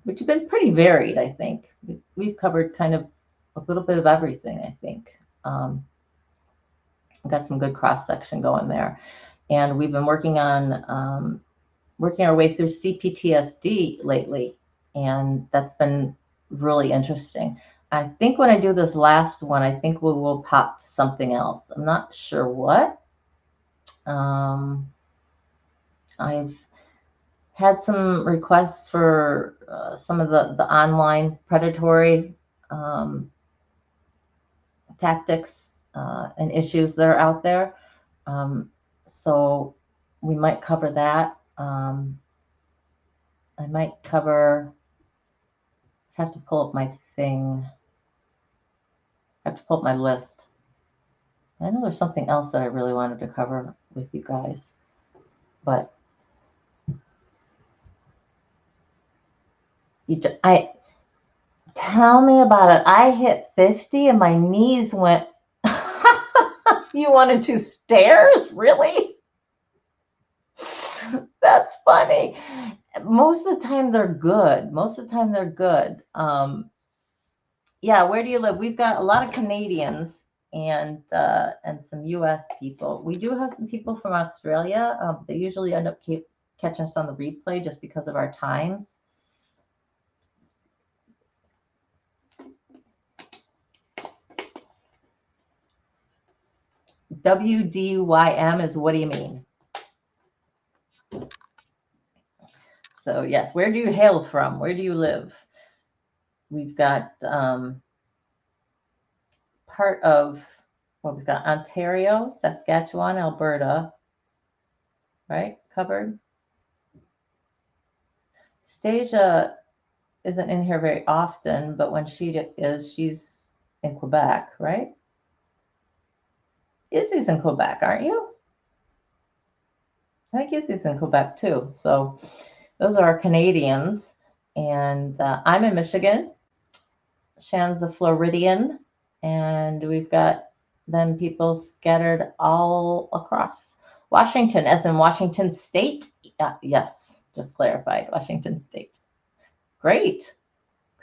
B: which have been pretty varied, I think. We've covered kind of a little bit of everything, I think. We've got some good cross-section going there. And we've been working on working our way through CPTSD lately, and that's been really interesting. I think when I do this last one, I think we will pop to something else. I'm not sure what. I've had some requests for some of the online predatory tactics and issues that are out there. So we might cover that. I might cover, I have to pull up my thing. I have to pull up my list. I know there's something else that I really wanted to cover with you guys, but tell me about it. I hit 50 and my knees went. You wanted to stairs? Really? That's funny. Most of the time they're good. Yeah, where do you live? We've got a lot of Canadians and some U.S. people. We do have some people from Australia. They usually end up catching us on the replay just because of our times. WDYM is, what do you mean? So yes, where do you hail from? Where do you live? We've got part of, well, we've got Ontario, Saskatchewan, Alberta, right? Covered. Stasia isn't in here very often, but when she is, she's in Quebec, right? Izzy's in Quebec, aren't you? I think Izzy's in Quebec too. So those are our Canadians. And I'm in Michigan. Shan's a Floridian. And we've got then people scattered all across Washington, as in Washington State. Yes, just clarified, Washington State. Great.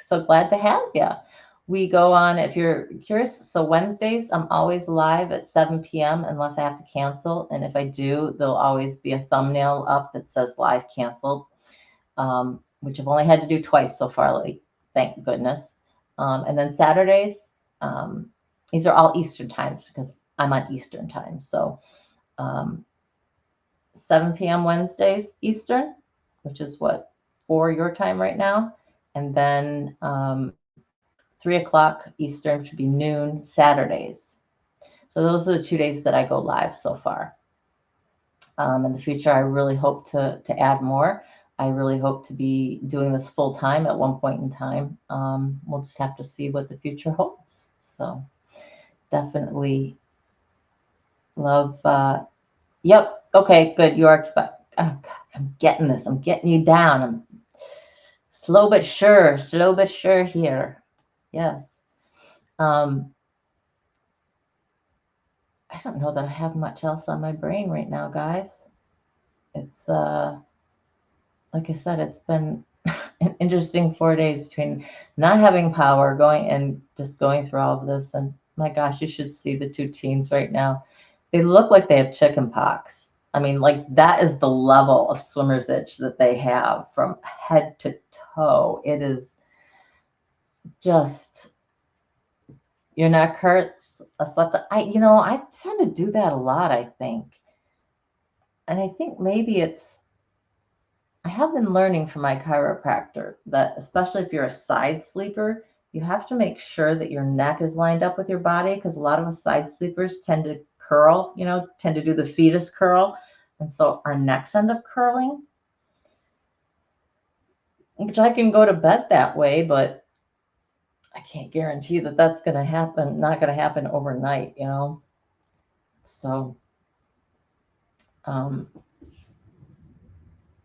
B: So glad to have you. We go on, if you're curious, so Wednesdays, I'm always live at 7 p.m. unless I have to cancel. And if I do, there'll always be a thumbnail up that says live canceled, which I've only had to do twice so far, like, thank goodness. And then Saturdays, these are all Eastern times because I'm on Eastern time. So 7 p.m. Wednesdays Eastern, which is what, 4 your time right now. And then 3 o'clock Eastern, should be noon Saturdays. So those are the 2 days that I go live so far. In the future, I really hope to add more. I really hope to be doing this full time at one point in time. We'll just have to see what the future holds. So definitely love. Yep. Okay, good. You are. Oh, God, I'm getting this. I'm getting you down. I'm slow but sure here. Yes. I don't know that I have much else on my brain right now, guys. It's like I said, it's been an interesting 4 days between not having power, going through all of this. And my gosh, you should see the 2 teens right now. They look like they have chicken pox. I mean, like, that is the level of swimmer's itch that they have from head to toe. It is just, your neck hurts. I tend to do that a lot, I think. And I think maybe I have been learning from my chiropractor that, especially if you're a side sleeper, you have to make sure that your neck is lined up with your body, because a lot of us side sleepers tend to curl, tend to do the fetus curl. And so our necks end up curling, which I can go to bed that way, but I can't guarantee that that's going to happen, not going to happen overnight, So,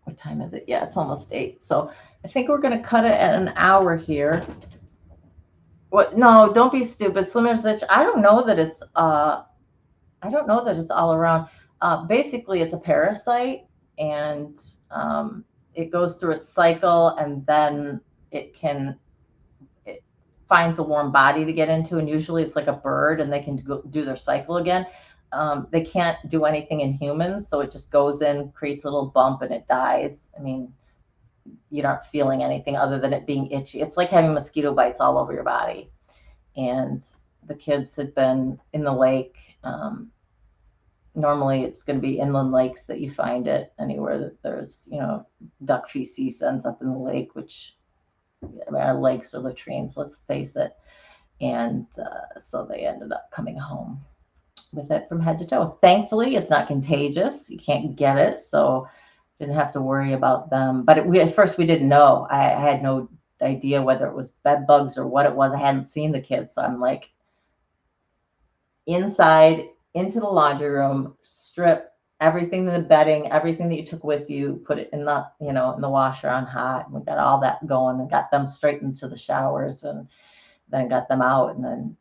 B: what time is it? Yeah, it's almost 8. So I think we're going to cut it at an hour here. What? No, don't be stupid. Swimmer's itch. I don't know that it's. I don't know that it's all around. Basically, it's a parasite, and it goes through its cycle, and then it can it finds a warm body to get into, and usually it's like a bird, and they can go, do their cycle again. They can't do anything in humans, so it just goes in, creates a little bump, and it dies. I mean, you're not feeling anything other than it being itchy. It's like having mosquito bites all over your body. And the kids had been in the lake. Normally, it's going to be inland lakes that you find it. Anywhere that there's, duck feces ends up in the lake, which our lakes are latrines, let's face it. And so they ended up coming home with it from head to toe. Thankfully, it's not contagious. You can't get it, so didn't have to worry about them. But at first we didn't know. I had no idea whether it was bed bugs or what it was. I hadn't seen the kids, so I'm like, inside, into the laundry room, strip everything in the bedding, everything that you took with you, put it in the, in the washer on hot. We got all that going and got them straight into the showers, and then got them out. And then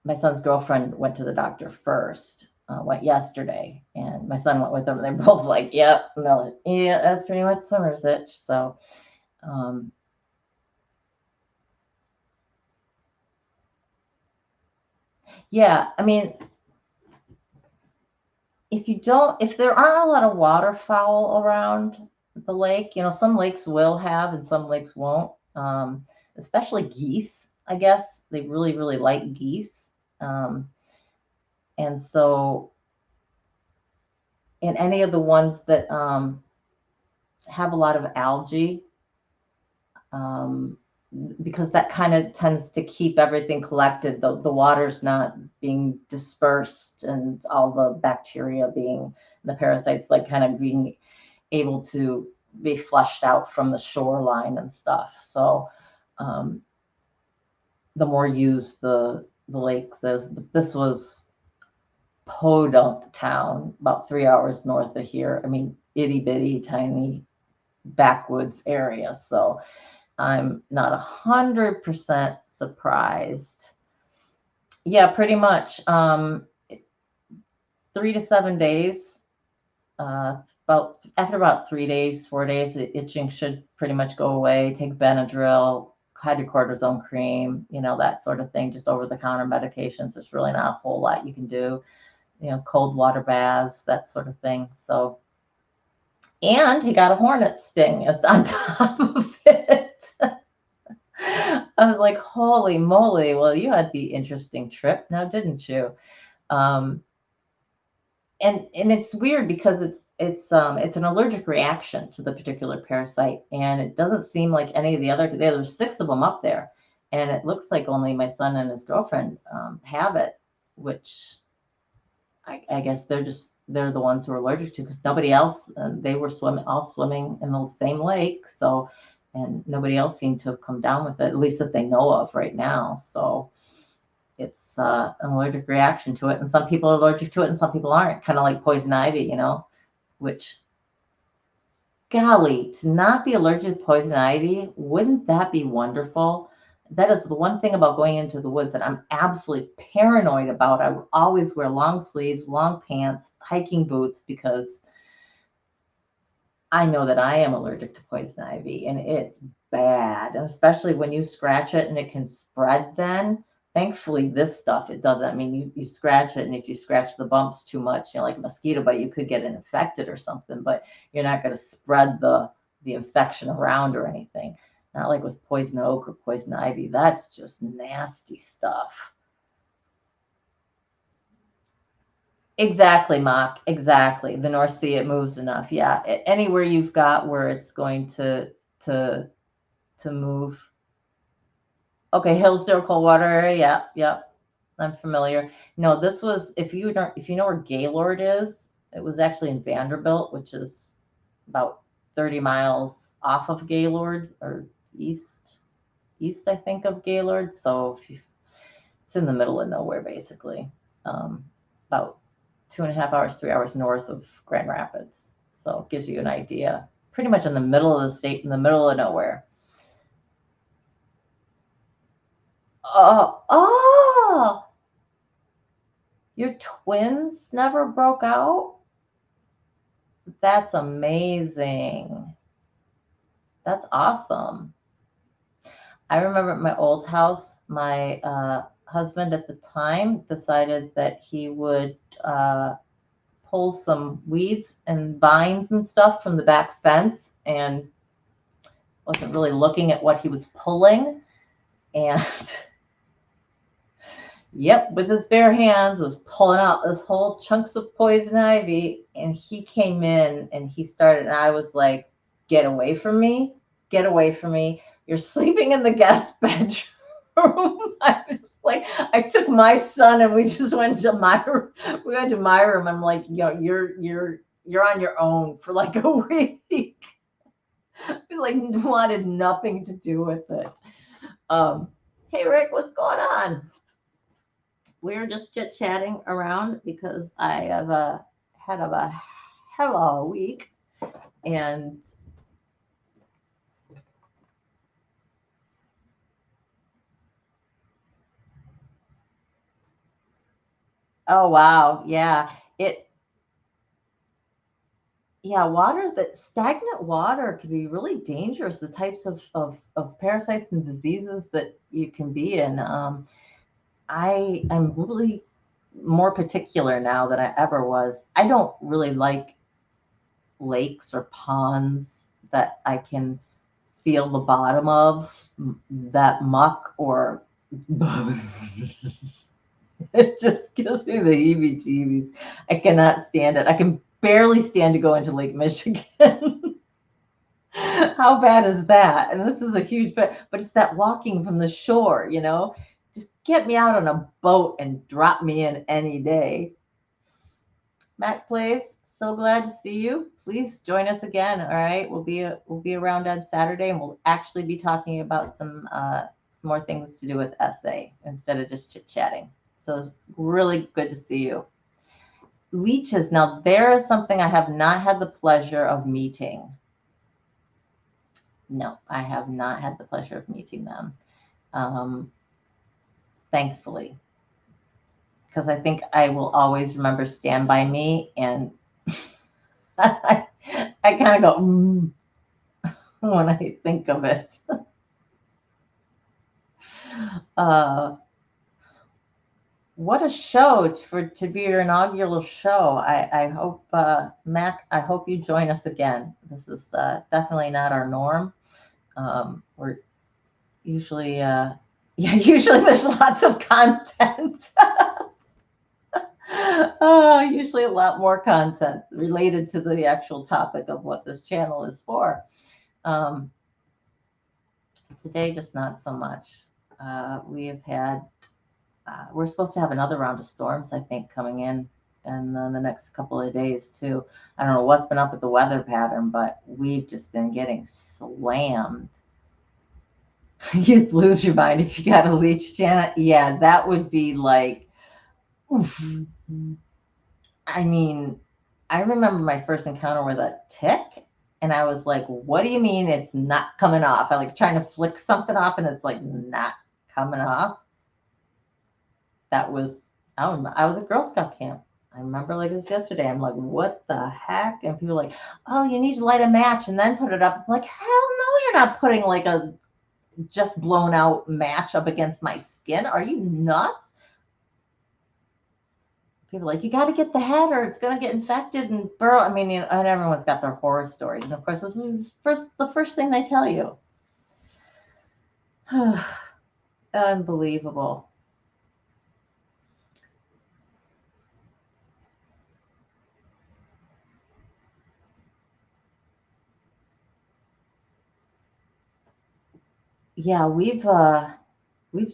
B: my son's girlfriend went to the doctor first, went yesterday, and my son went with them. And they're both like, yep. And they're like, yeah, that's pretty much swimmer's itch. So, yeah, I mean, if there aren't a lot of waterfowl around the lake, some lakes will have and some lakes won't, especially geese, I guess. They really, really like geese. And so, in any of the ones that have a lot of algae, because that kind of tends to keep everything collected. The water's not being dispersed, and all the bacteria being, the parasites, like kind of being able to be flushed out from the shoreline and stuff. So the more used the lakes is. This was Podunk Town, about 3 hours north of here. I mean, itty bitty tiny backwoods area. So I'm not 100% surprised. Yeah, pretty much. 3 to 7 days. After about 3 days, 4 days, the itching should pretty much go away. Take Benadryl, hydrocortisone cream, that sort of thing. Just over-the-counter medications. There's really not a whole lot you can do. Cold water baths, that sort of thing. So, and he got a hornet sting as on top of it. I was like, holy moly. Well, you had the interesting trip now, didn't you? And it's weird because it's an allergic reaction to the particular parasite, and it doesn't seem like any of the other. There's 6 of them up there, and it looks like only my son and his girlfriend have it, which I guess they're the ones who are allergic to, because nobody else. They were swimming in the same lake, so. And nobody else seemed to have come down with it, at least that they know of right now. So it's an allergic reaction to it. And some people are allergic to it and some people aren't, kind of like poison ivy, which, golly, to not be allergic to poison ivy, wouldn't that be wonderful? That is the one thing about going into the woods that I'm absolutely paranoid about. I would always wear long sleeves, long pants, hiking boots, because I know that I am allergic to poison ivy, and it's bad, and especially when you scratch it and it can spread then. Thankfully, this stuff, it doesn't. I mean, you scratch it, and if you scratch the bumps too much, like a mosquito bite, you could get it infected or something, but you're not going to spread the infection around or anything. Not like with poison oak or poison ivy. That's just nasty stuff. Exactly, Mock. Exactly. The North Sea, it moves enough. Yeah. Anywhere you've got where it's going to move. Okay, Hillsdale Coldwater area. Yeah, yep. I'm familiar. No, this was, if you know where Gaylord is, it was actually in Vanderbilt, which is about 30 miles off of Gaylord, or east, I think, of Gaylord. So it's in the middle of nowhere, basically. About 2.5 hours, 3 hours north of Grand Rapids. So it gives you an idea. Pretty much in the middle of the state, in the middle of nowhere. Oh, your twins never broke out? That's amazing. That's awesome. I remember at my old house, my husband at the time decided that he would pull some weeds and vines and stuff from the back fence and wasn't really looking at what he was pulling. And yep, with his bare hands was pulling out this whole chunks of poison ivy. And he came in and he started, and I was like, get away from me, get away from me. You're sleeping in the guest bedroom. I was like, I took my son and we just went to my room. I'm like, you're on your own for like a week. I like wanted nothing to do with it. Hey Rick, what's going on? We're just chit chatting around because I have had a hell of a week, and oh wow, water, that stagnant water can be really dangerous. The types of parasites and diseases that you can be in. I am really more particular now than I ever was. I don't really like lakes or ponds that I can feel the bottom of, that muck or it just gives me the heebie-jeebies. I cannot stand it. I can barely stand to go into Lake Michigan. How bad is that? And this is a huge, but it's that walking from the shore, just get me out on a boat and drop me in any day. Matt Plays, so glad to see you. Please join us again. All right, we'll be around on Saturday, and we'll actually be talking about some more things to do with essay instead of just chit chatting. So it's really good to see you. Leeches. Now there is something I have not had the pleasure of meeting. No, I have not had the pleasure of meeting them. Thankfully, because I think I will always remember Stand By Me, and I kind of go when I think of it. What a show to be your inaugural show. I hope, Mac, I hope you join us again. This is definitely not our norm. We're usually, usually there's lots of content. Usually a lot more content related to the actual topic of what this channel is for. Today, just not so much. We have had, we're supposed to have another round of storms, I think, coming in the next couple of days too. I don't know what's been up with the weather pattern, but we've just been getting slammed. You'd lose your mind if you got a leech, Janet. Yeah, that would be like, oof. I mean, I remember my first encounter with a tick, and I was like, what do you mean it's not coming off? I like trying to flick something off, and it's like not coming off. That was, I was at Girl Scout camp. I remember like it was yesterday. I'm like, what the heck? And people are like, oh, you need to light a match and then put it up. I'm like, hell no, you're not putting like a just blown out match up against my skin. Are you nuts? People are like, you got to get the head or it's going to get infected and burrow. I mean, and everyone's got their horror stories. And of course, this is the first thing they tell you. Unbelievable. Yeah, we've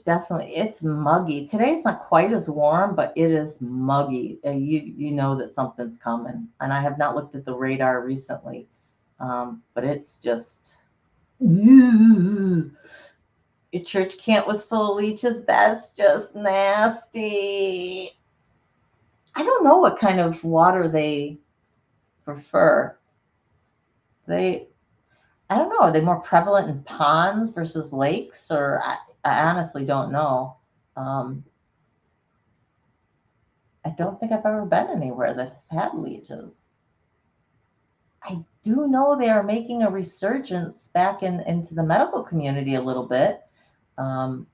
B: definitely, it's muggy. Today it's not quite as warm, but it is muggy. You know that something's coming. And I have not looked at the radar recently, but it's just, your church camp was full of leeches. That's just nasty. I don't know what kind of water they prefer. I don't know. Are they more prevalent in ponds versus lakes, or I honestly don't know. Um, I don't think I've ever been anywhere that has had leeches. I do know they are making a resurgence back into the medical community a little bit, um,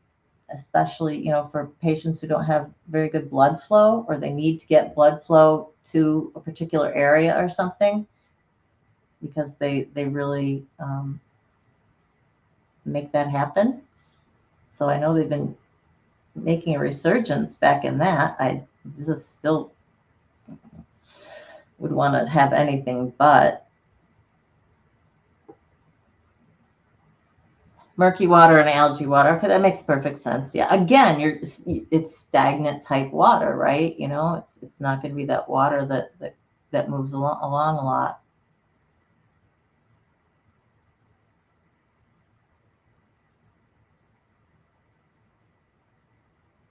B: especially for patients who don't have very good blood flow or they need to get blood flow to a particular area or something because they really make that happen. So I know they've been making a resurgence back in that. I just still would want to have anything but murky water and algae water. Okay, that makes perfect sense. Yeah, again, it's stagnant type water, right? It's not going to be that water that moves along a lot.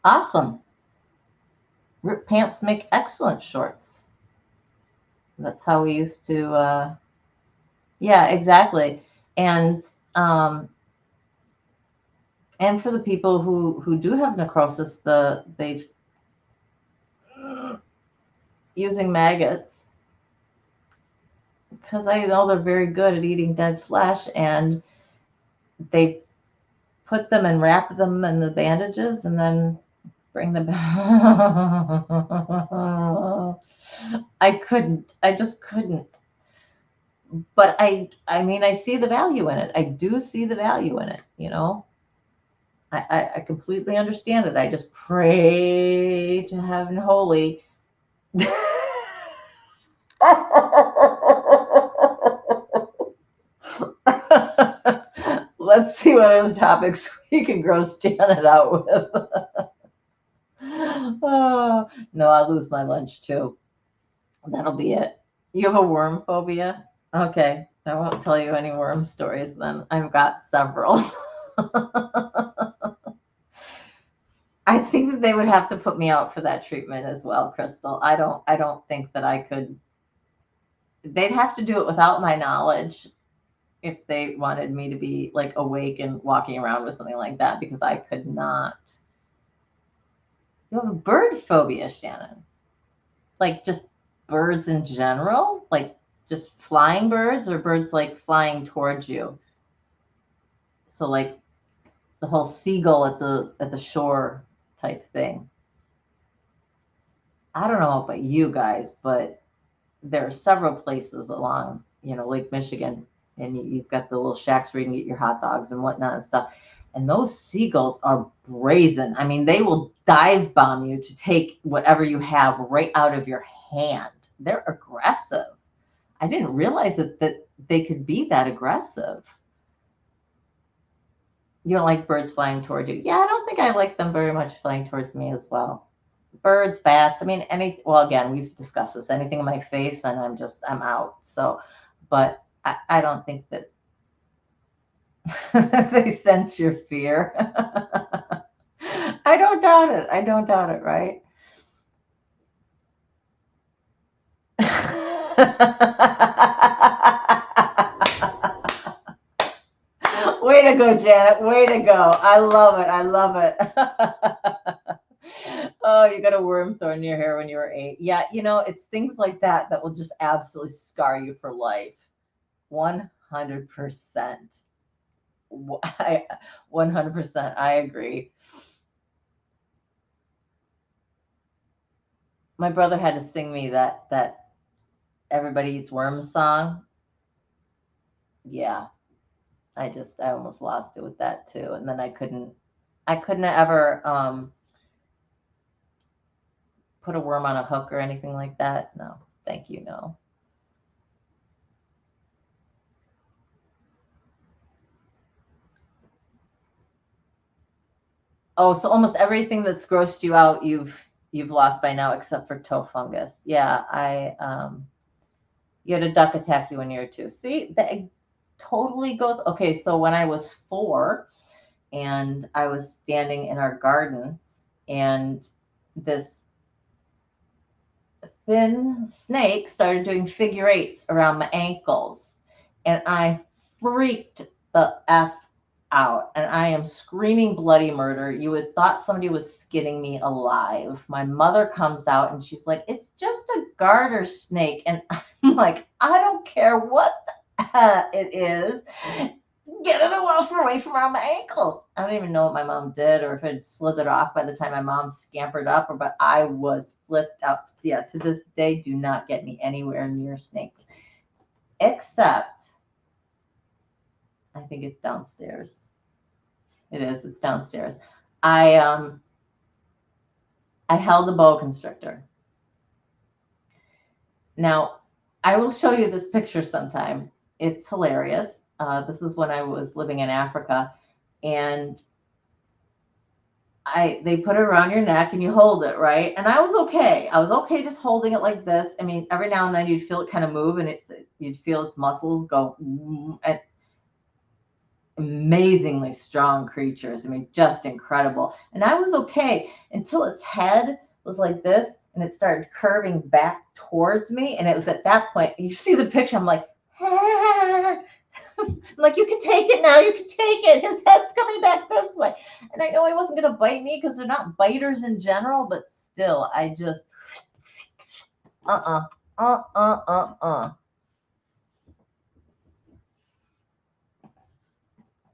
B: Awesome. Rip pants make excellent shorts. That's how we used to. Yeah, exactly. And um, and for the people who do have necrosis, they using maggots because I know they're very good at eating dead flesh, and they put them and wrap them in the bandages and then bring them back. I just couldn't. But I mean, I see the value in it. I do see the value in it. I completely understand it. I just pray to heaven holy. Let's see what other topics we can gross Janet out with. Oh, no, I'll lose my lunch too. That'll be it. You have a worm phobia? Okay, I won't tell you any worm stories then. I've got several. I think that they would have to put me out for that treatment as well, Crystal. I don't think that I could. They'd have to do it without my knowledge if they wanted me to be like awake and walking around with something like that because I could not. You have a bird phobia, Shannon. Like just birds in general? Like just flying birds or birds like flying towards you? So like the whole seagull at the shore type thing. I don't know about you guys, but there are several places along, Lake Michigan, and you've got the little shacks where you can get your hot dogs and whatnot and stuff. And those seagulls are brazen. I mean, they will dive bomb you to take whatever you have right out of your hand. They're aggressive. I didn't realize that they could be that aggressive. You don't like birds flying toward you? Yeah, I don't think I like them very much flying towards me as well. Birds, bats. I mean, well, again, we've discussed this. Anything in my face, and I'm out. So, but I don't think that they sense your fear. I don't doubt it. I don't doubt it, right? Way to go, Janet. Way to go. I love it. I love it. Oh, you got a worm thorn in your hair when you were 8. Yeah, it's things like that will just absolutely scar you for life. 100%. 100%. I agree. My brother had to sing me that Everybody Eats Worms song. Yeah, I almost lost it with that too, and then I couldn't ever put a worm on a hook or anything like that. No, thank you, no. Oh, so almost everything that's grossed you out, you've lost by now, except for toe fungus. Yeah, you had a duck attack you when you were 2. See, that totally goes. Okay, so when I was 4, and I was standing in our garden, and this thin snake started doing figure eights around my ankles, and I freaked the F out, and I am screaming bloody murder. You would thought somebody was skinning me alive. My mother comes out and she's like, it's just a garter snake. And I'm like, I don't care what it is. Get it away from around my ankles. I don't even know what my mom did or if it slithered off by the time my mom scampered up, but I was flipped out. Yeah, to this day, do not get me anywhere near snakes. Except, I think it's downstairs. It is. It's downstairs. I held a boa constrictor. Now, I will show you this picture sometime. It's hilarious. This is when I was living in Africa, and they put it around your neck and you hold it, right? And I was okay. I was okay just holding it like this. I mean, every now and then you'd feel it kind of move, and you'd feel its muscles go. And amazingly strong creatures. I mean, just incredible. And I was okay until its head was like this, and it started curving back towards me. And it was at that point, you see the picture, I'm like, ah. I'm like, you can take it now. You can take it. His head's coming back this way. And I know he wasn't going to bite me because they're not biters in general, but still, I just,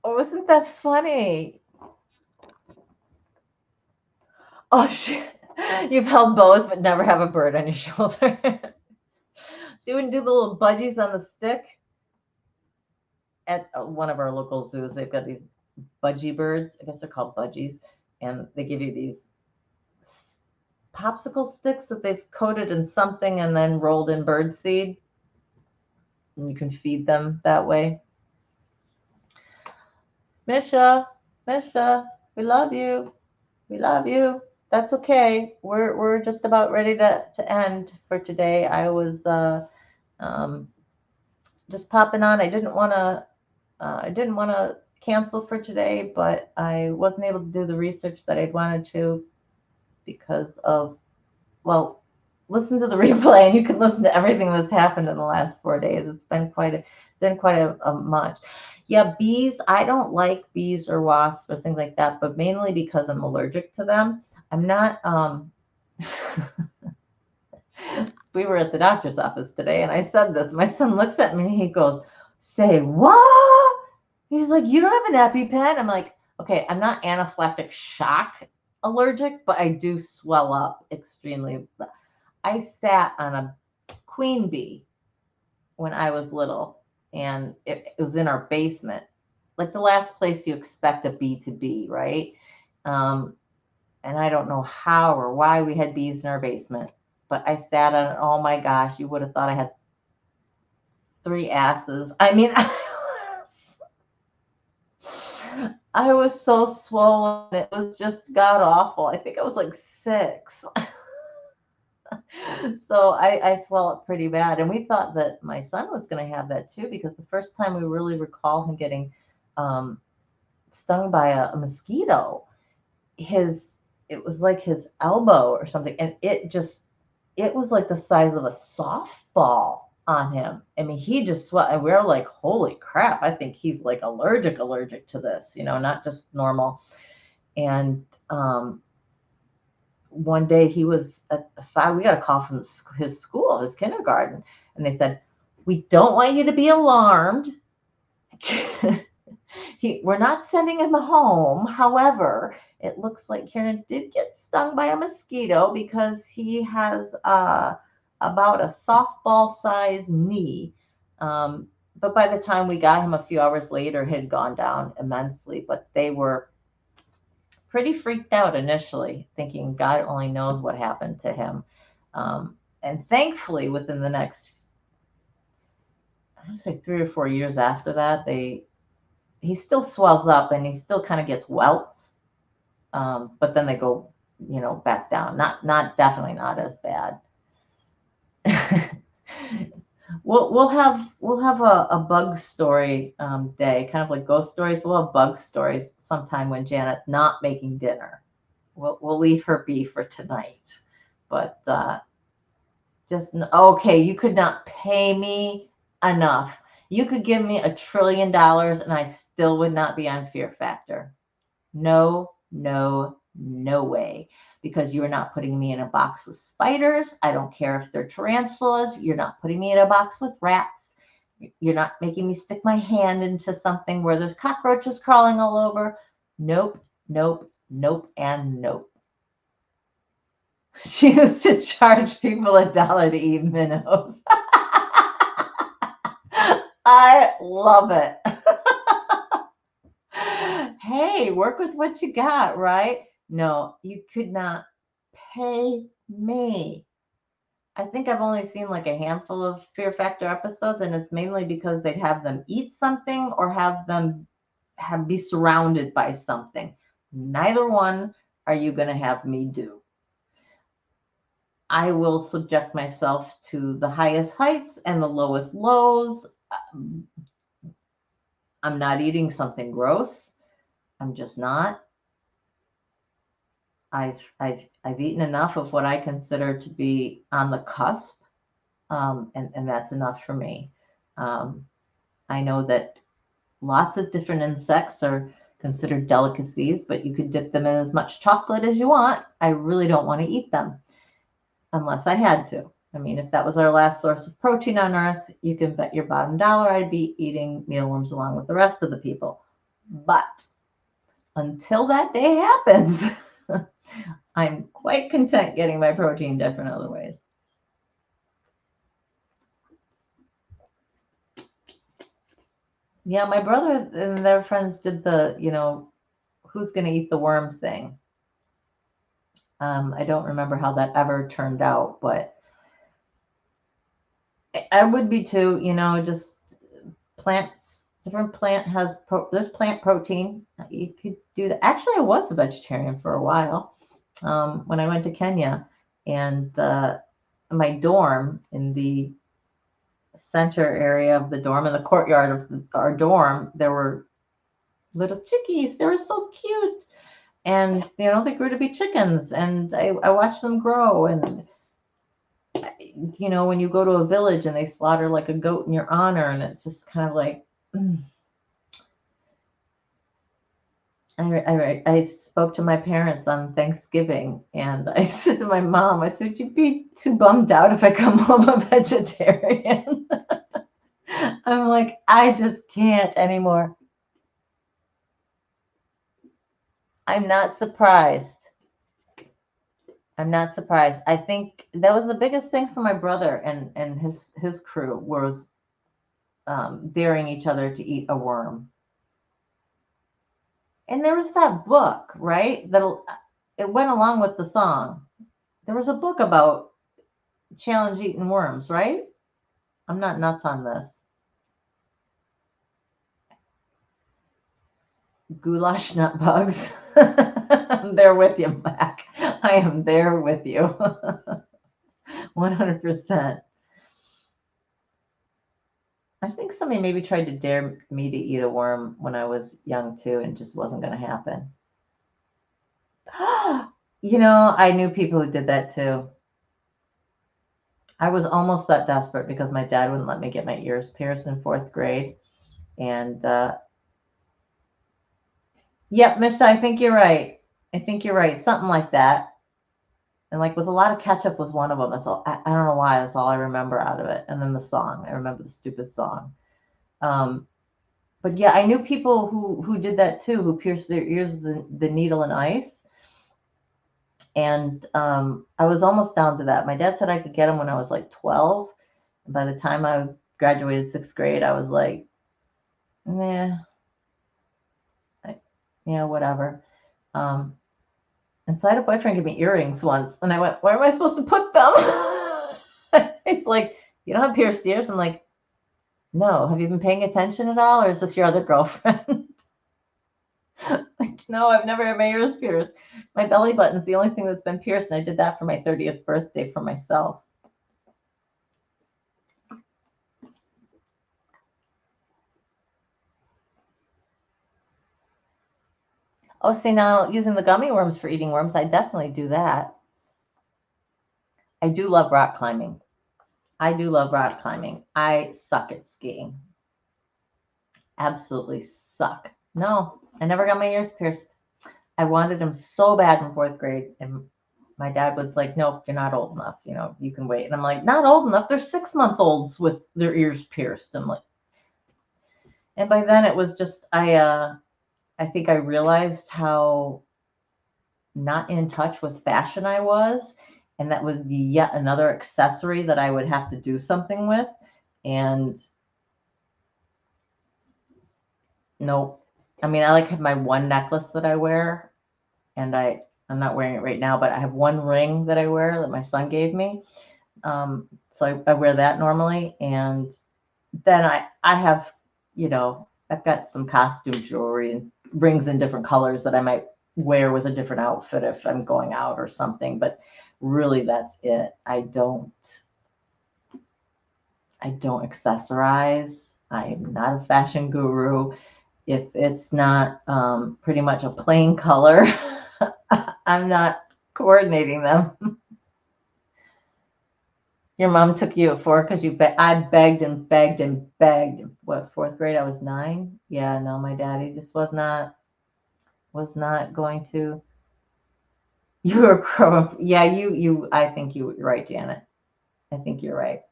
B: Oh, isn't that funny? Oh, shit. You've held bows, but never have a bird on your shoulder. So you wouldn't do the little budgies on the stick? At one of our local zoos, they've got these budgie birds. I guess they're called budgies. And they give you these popsicle sticks that they've coated in something and then rolled in bird seed. And you can feed them that way. Misha, we love you. We love you. That's okay. We're just about ready to end for today. I was just popping on. I didn't want to cancel for today, but I wasn't able to do the research that I'd wanted to because of, well, listen to the replay and you can listen to everything that's happened in the last 4 days. It's been quite a much. Yeah, bees. I don't like bees or wasps or things like that, but mainly because I'm allergic to them. I'm not, we were at the doctor's office today and I said this. My son looks at me and he goes, say what? He's like, you don't have an EpiPen? I'm like, okay, I'm not anaphylactic shock allergic, but I do swell up extremely. I sat on a queen bee when I was little, and it was in our basement, like the last place you expect a bee to be, right? And I don't know how or why we had bees in our basement, but I sat on it. Oh my gosh, you would have thought I had 3 asses. I mean, I was so swollen. It was just god awful. I think I was like 6. So I swell up pretty bad. And we thought that my son was going to have that too, because the first time we really recall him getting stung by a mosquito, it was like his elbow or something. And it was like the size of a softball on him. I mean, he just sweat. And we were like, holy crap, I think he's like allergic to this, not just normal. And one day he was at 5, we got a call from his school, his kindergarten, and they said, we don't want you to be alarmed. We're not sending him home. However, it looks like Kieran did get stung by a mosquito because he has about a softball sized knee. But by the time we got him a few hours later, it had gone down immensely. But they were pretty freaked out initially, thinking God only knows what happened to him. And thankfully, within the next, I would say 3 or 4 years after that, he still swells up and he still kind of gets welts. But then they go, back down. Definitely not as bad. We'll have a bug story day, kind of like ghost stories. We'll have bug stories sometime when Janet's not making dinner. We'll leave her be for tonight. But okay, you could not pay me enough You could give me $1 trillion and I still would not be on Fear Factor. No, no, no way. Because you are not putting me in a box with spiders. I don't care if they're tarantulas. You're not putting me in a box with rats. You're not making me stick my hand into something where there's cockroaches crawling all over. Nope, nope, nope, and nope. She used to charge people $1 to eat minnows. I love it. Hey, work with what you got, right? No, you could not pay me. I think I've only seen like a handful of Fear Factor episodes, and it's mainly because they'd have them eat something or have them be surrounded by something. Neither one are you going to have me do. I will subject myself to the highest heights and the lowest lows. I'm not eating something gross. I'm just not. I've eaten enough of what I consider to be on the cusp, and that's enough for me. I know that lots of different insects are considered delicacies, but you could dip them in as much chocolate as you want. I really don't want to eat them unless I had to. I mean, if that was our last source of protein on Earth, you can bet your bottom dollar I'd be eating mealworms along with the rest of the people. But until that day happens, I'm quite content getting my protein different other ways. Yeah, my brother and their friends did the, who's going to eat the worm thing. I don't remember how that ever turned out, but I would be too, just plants, different plant has, there's plant protein. You could do that. Actually, I was a vegetarian for a while when I went to Kenya, and my dorm in the center area of the dorm, in the courtyard of our dorm, there were little chickies. They were so cute. And, they grew to be chickens. And I watched them grow. And, when you go to a village and they slaughter like a goat in your honor, and it's just kind of like, I spoke to my parents on Thanksgiving, and I said to my mom, I said, would you be too bummed out if I come home a vegetarian? I'm like, I just can't anymore. I'm not surprised. I'm not surprised. I think that was the biggest thing for my brother and his crew was daring each other to eat a worm. And there was that book, right? It went along with the song. There was a book about challenge eating worms, right? I'm not nuts on this. Goulash nut bugs. I'm there with you, Mac. I am there with you. 100%. I think somebody maybe tried to dare me to eat a worm when I was young too, and just wasn't going to happen. I knew people who did that too. I was almost that desperate because my dad wouldn't let me get my ears pierced in 4th grade. And yep, Misha, I think you're right. Something like that. And like with a lot of ketchup was one of them. That's all. I don't know why. That's all I remember out of it. And then the song. I remember the stupid song. But yeah, I knew people who did that too, who pierced their ears with the needle and ice. And I was almost down to that. My dad said I could get them when I was like 12. And by the time I graduated 6th grade, I was like, yeah, whatever. And so I had a boyfriend give me earrings once, and I went, where am I supposed to put them? He's like, you don't have pierced ears? I'm like, no. Have you been paying attention at all, or is this your other girlfriend? Like, no, I've never had my ears pierced. My belly button's the only thing that's been pierced, and I did that for my 30th birthday for myself. Oh, see, now using the gummy worms for eating worms, I definitely do that. I do love rock climbing. I suck at skiing. absolutely suck. No, I never got my ears pierced. I wanted them so bad in 4th grade, and my dad was like, "Nope, you're not old enough. You know, you can wait." And I'm like, "Not old enough? They're 6-month-olds with their ears pierced." I'm like, and by then it was just I think I realized how not in touch with fashion I was, and that was yet another accessory that I would have to do something with, and nope. I mean, I like have my one necklace that I wear, and I'm not wearing it right now, but I have one ring that I wear that my son gave me. So I wear that normally, and then I have, I've got some costume jewelry and rings in different colors that I might wear with a different outfit if I'm going out or something, but really that's it. I don't accessorize. I am not a fashion guru. If it's not pretty much a plain color, I'm not coordinating them. Your mom took you at 4 because I begged and begged and begged. What, 4th grade? I was 9. Yeah, no, my daddy just was not going to. You were growing. Yeah, you. I think you're right, Janet. I think you're right.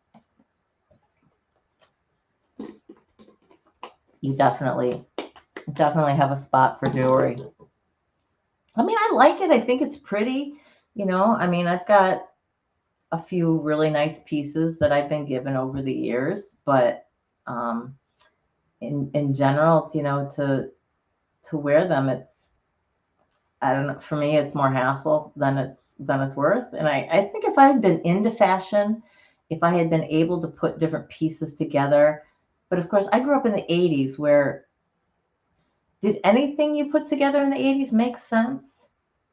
B: You definitely have a spot for jewelry. I mean, I like it. I think it's pretty. I mean, I've got a few really nice pieces that I've been given over the years, but in general, to wear them, I don't know, for me it's more hassle than it's worth. And I think if I had been into fashion, if I had been able to put different pieces together, but of course I grew up in the 80s where did anything you put together in the 80s make sense?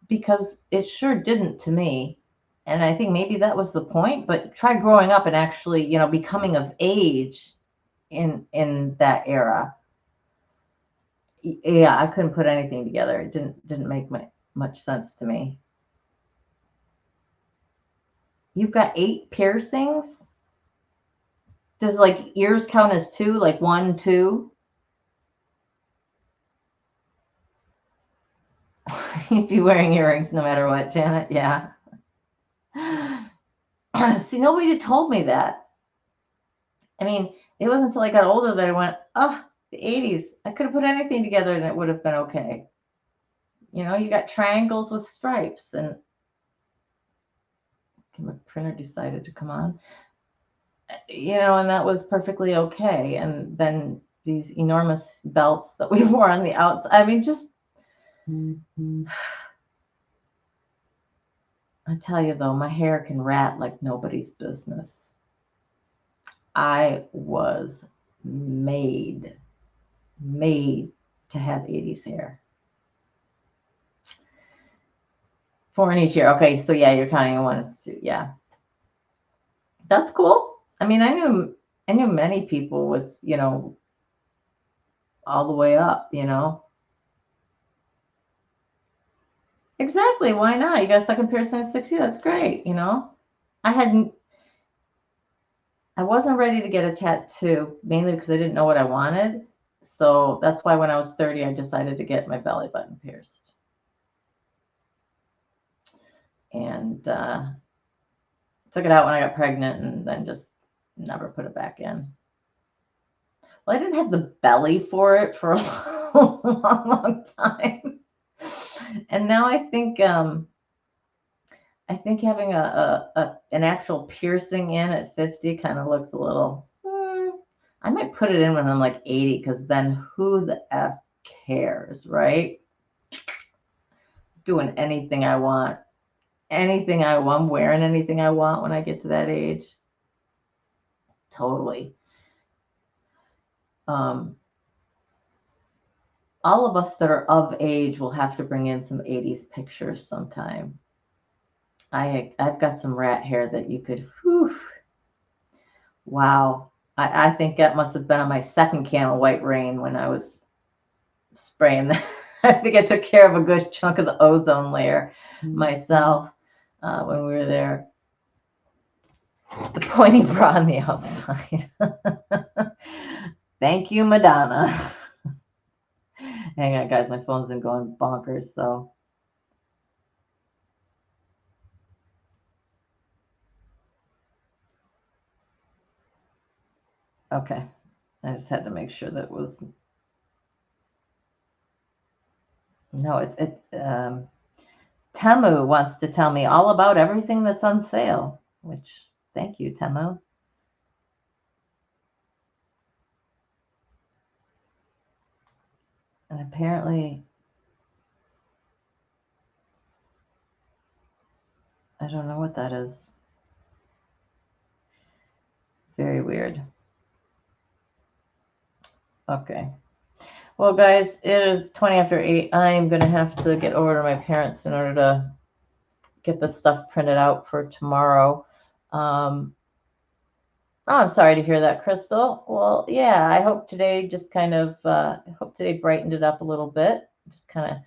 B: Because it sure didn't to me. And I think maybe that was the point, but try growing up and actually, becoming of age in that era. Yeah, I couldn't put anything together. It didn't make much sense to me. You've got 8 piercings? Does like ears count as 2, like 1, 2? You'd be wearing earrings no matter what, Janet. Yeah. See, nobody told me that. I mean, it wasn't until I got older that I went, oh, the 80s. I could have put anything together and it would have been okay. You got triangles with stripes, and my printer decided to come on. And that was perfectly okay. And then these enormous belts that we wore on the outside. I mean, just, I tell you though, my hair can rat like nobody's business. I was made to have 80s hair. 4 in each year. Okay, so yeah, you're counting 1, 2. Yeah, that's cool. I mean, I knew many people with, all the way up, Exactly. Why not? You got a second piercing at 60. That's great. I wasn't ready to get a tattoo, mainly because I didn't know what I wanted. So that's why when I was 30, I decided to get my belly button pierced. And took it out when I got pregnant and then just never put it back in. Well, I didn't have the belly for it for a long time. And now I think having an actual piercing in at 50 kind of looks a little. I might put it in when I'm like 80, because then who the F cares, right? Doing anything I want. I'm wearing anything I want when I get to that age. Totally. All of us that are of age will have to bring in some 80s pictures sometime. I've got some rat hair that you could, whew, wow. I think that must have been on my second can of White Rain when I was spraying that. I think I took care of a good chunk of the ozone layer myself when we were there. The pointy bra on the outside. Thank you, Madonna. Hang on, guys. My phone's been going bonkers. So, okay. I just had to make sure that was. No, Temu wants to tell me all about everything that's on sale, which thank you, Temu. And apparently, I don't know what that is. Very weird. Okay. Well, guys, it is 20 after 8. I'm going to have to get over to my parents in order to get this stuff printed out for tomorrow. Oh, I'm sorry to hear that, Crystal. Well, yeah, I hope today just kind of, I hope today brightened it up a little bit. Just kind of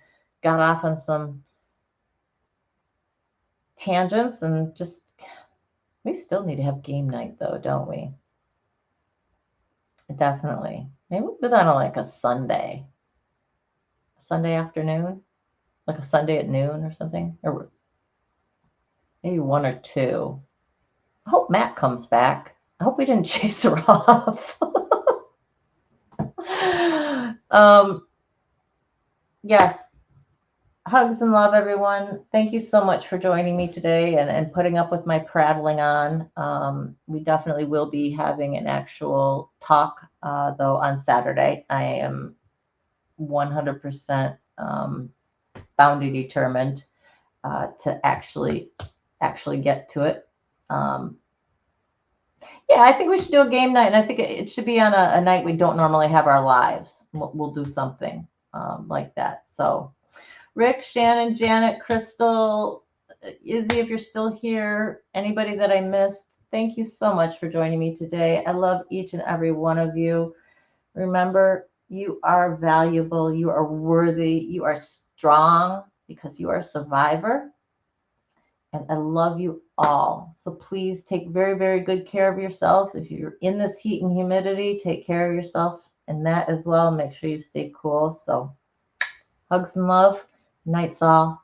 B: got off on some tangents and just, we still need to have game night though, don't we? Definitely. Maybe we'll do that on like a Sunday afternoon, like a Sunday at noon or something, or maybe 1 or 2. I hope Matt comes back. I hope we didn't chase her off. Yes. Hugs and love, everyone. Thank you so much for joining me today and putting up with my prattling on. We definitely will be having an actual talk, though, on Saturday. I am 100% bound and determined to actually get to it. Yeah, I think we should do a game night, and I think it should be on a night we don't normally have our lives. We'll do something like that. So, Rick, Shannon, Janet, Crystal, Izzy, if you're still here, anybody that I missed, thank you so much for joining me today. I love each and every one of you. Remember, you are valuable, you are worthy, you are strong because you are a survivor. And I love you all. So please take very, very good care of yourself. If you're in this heat and humidity, take care of yourself and that as well. Make sure you stay cool. So hugs and love. Nights all.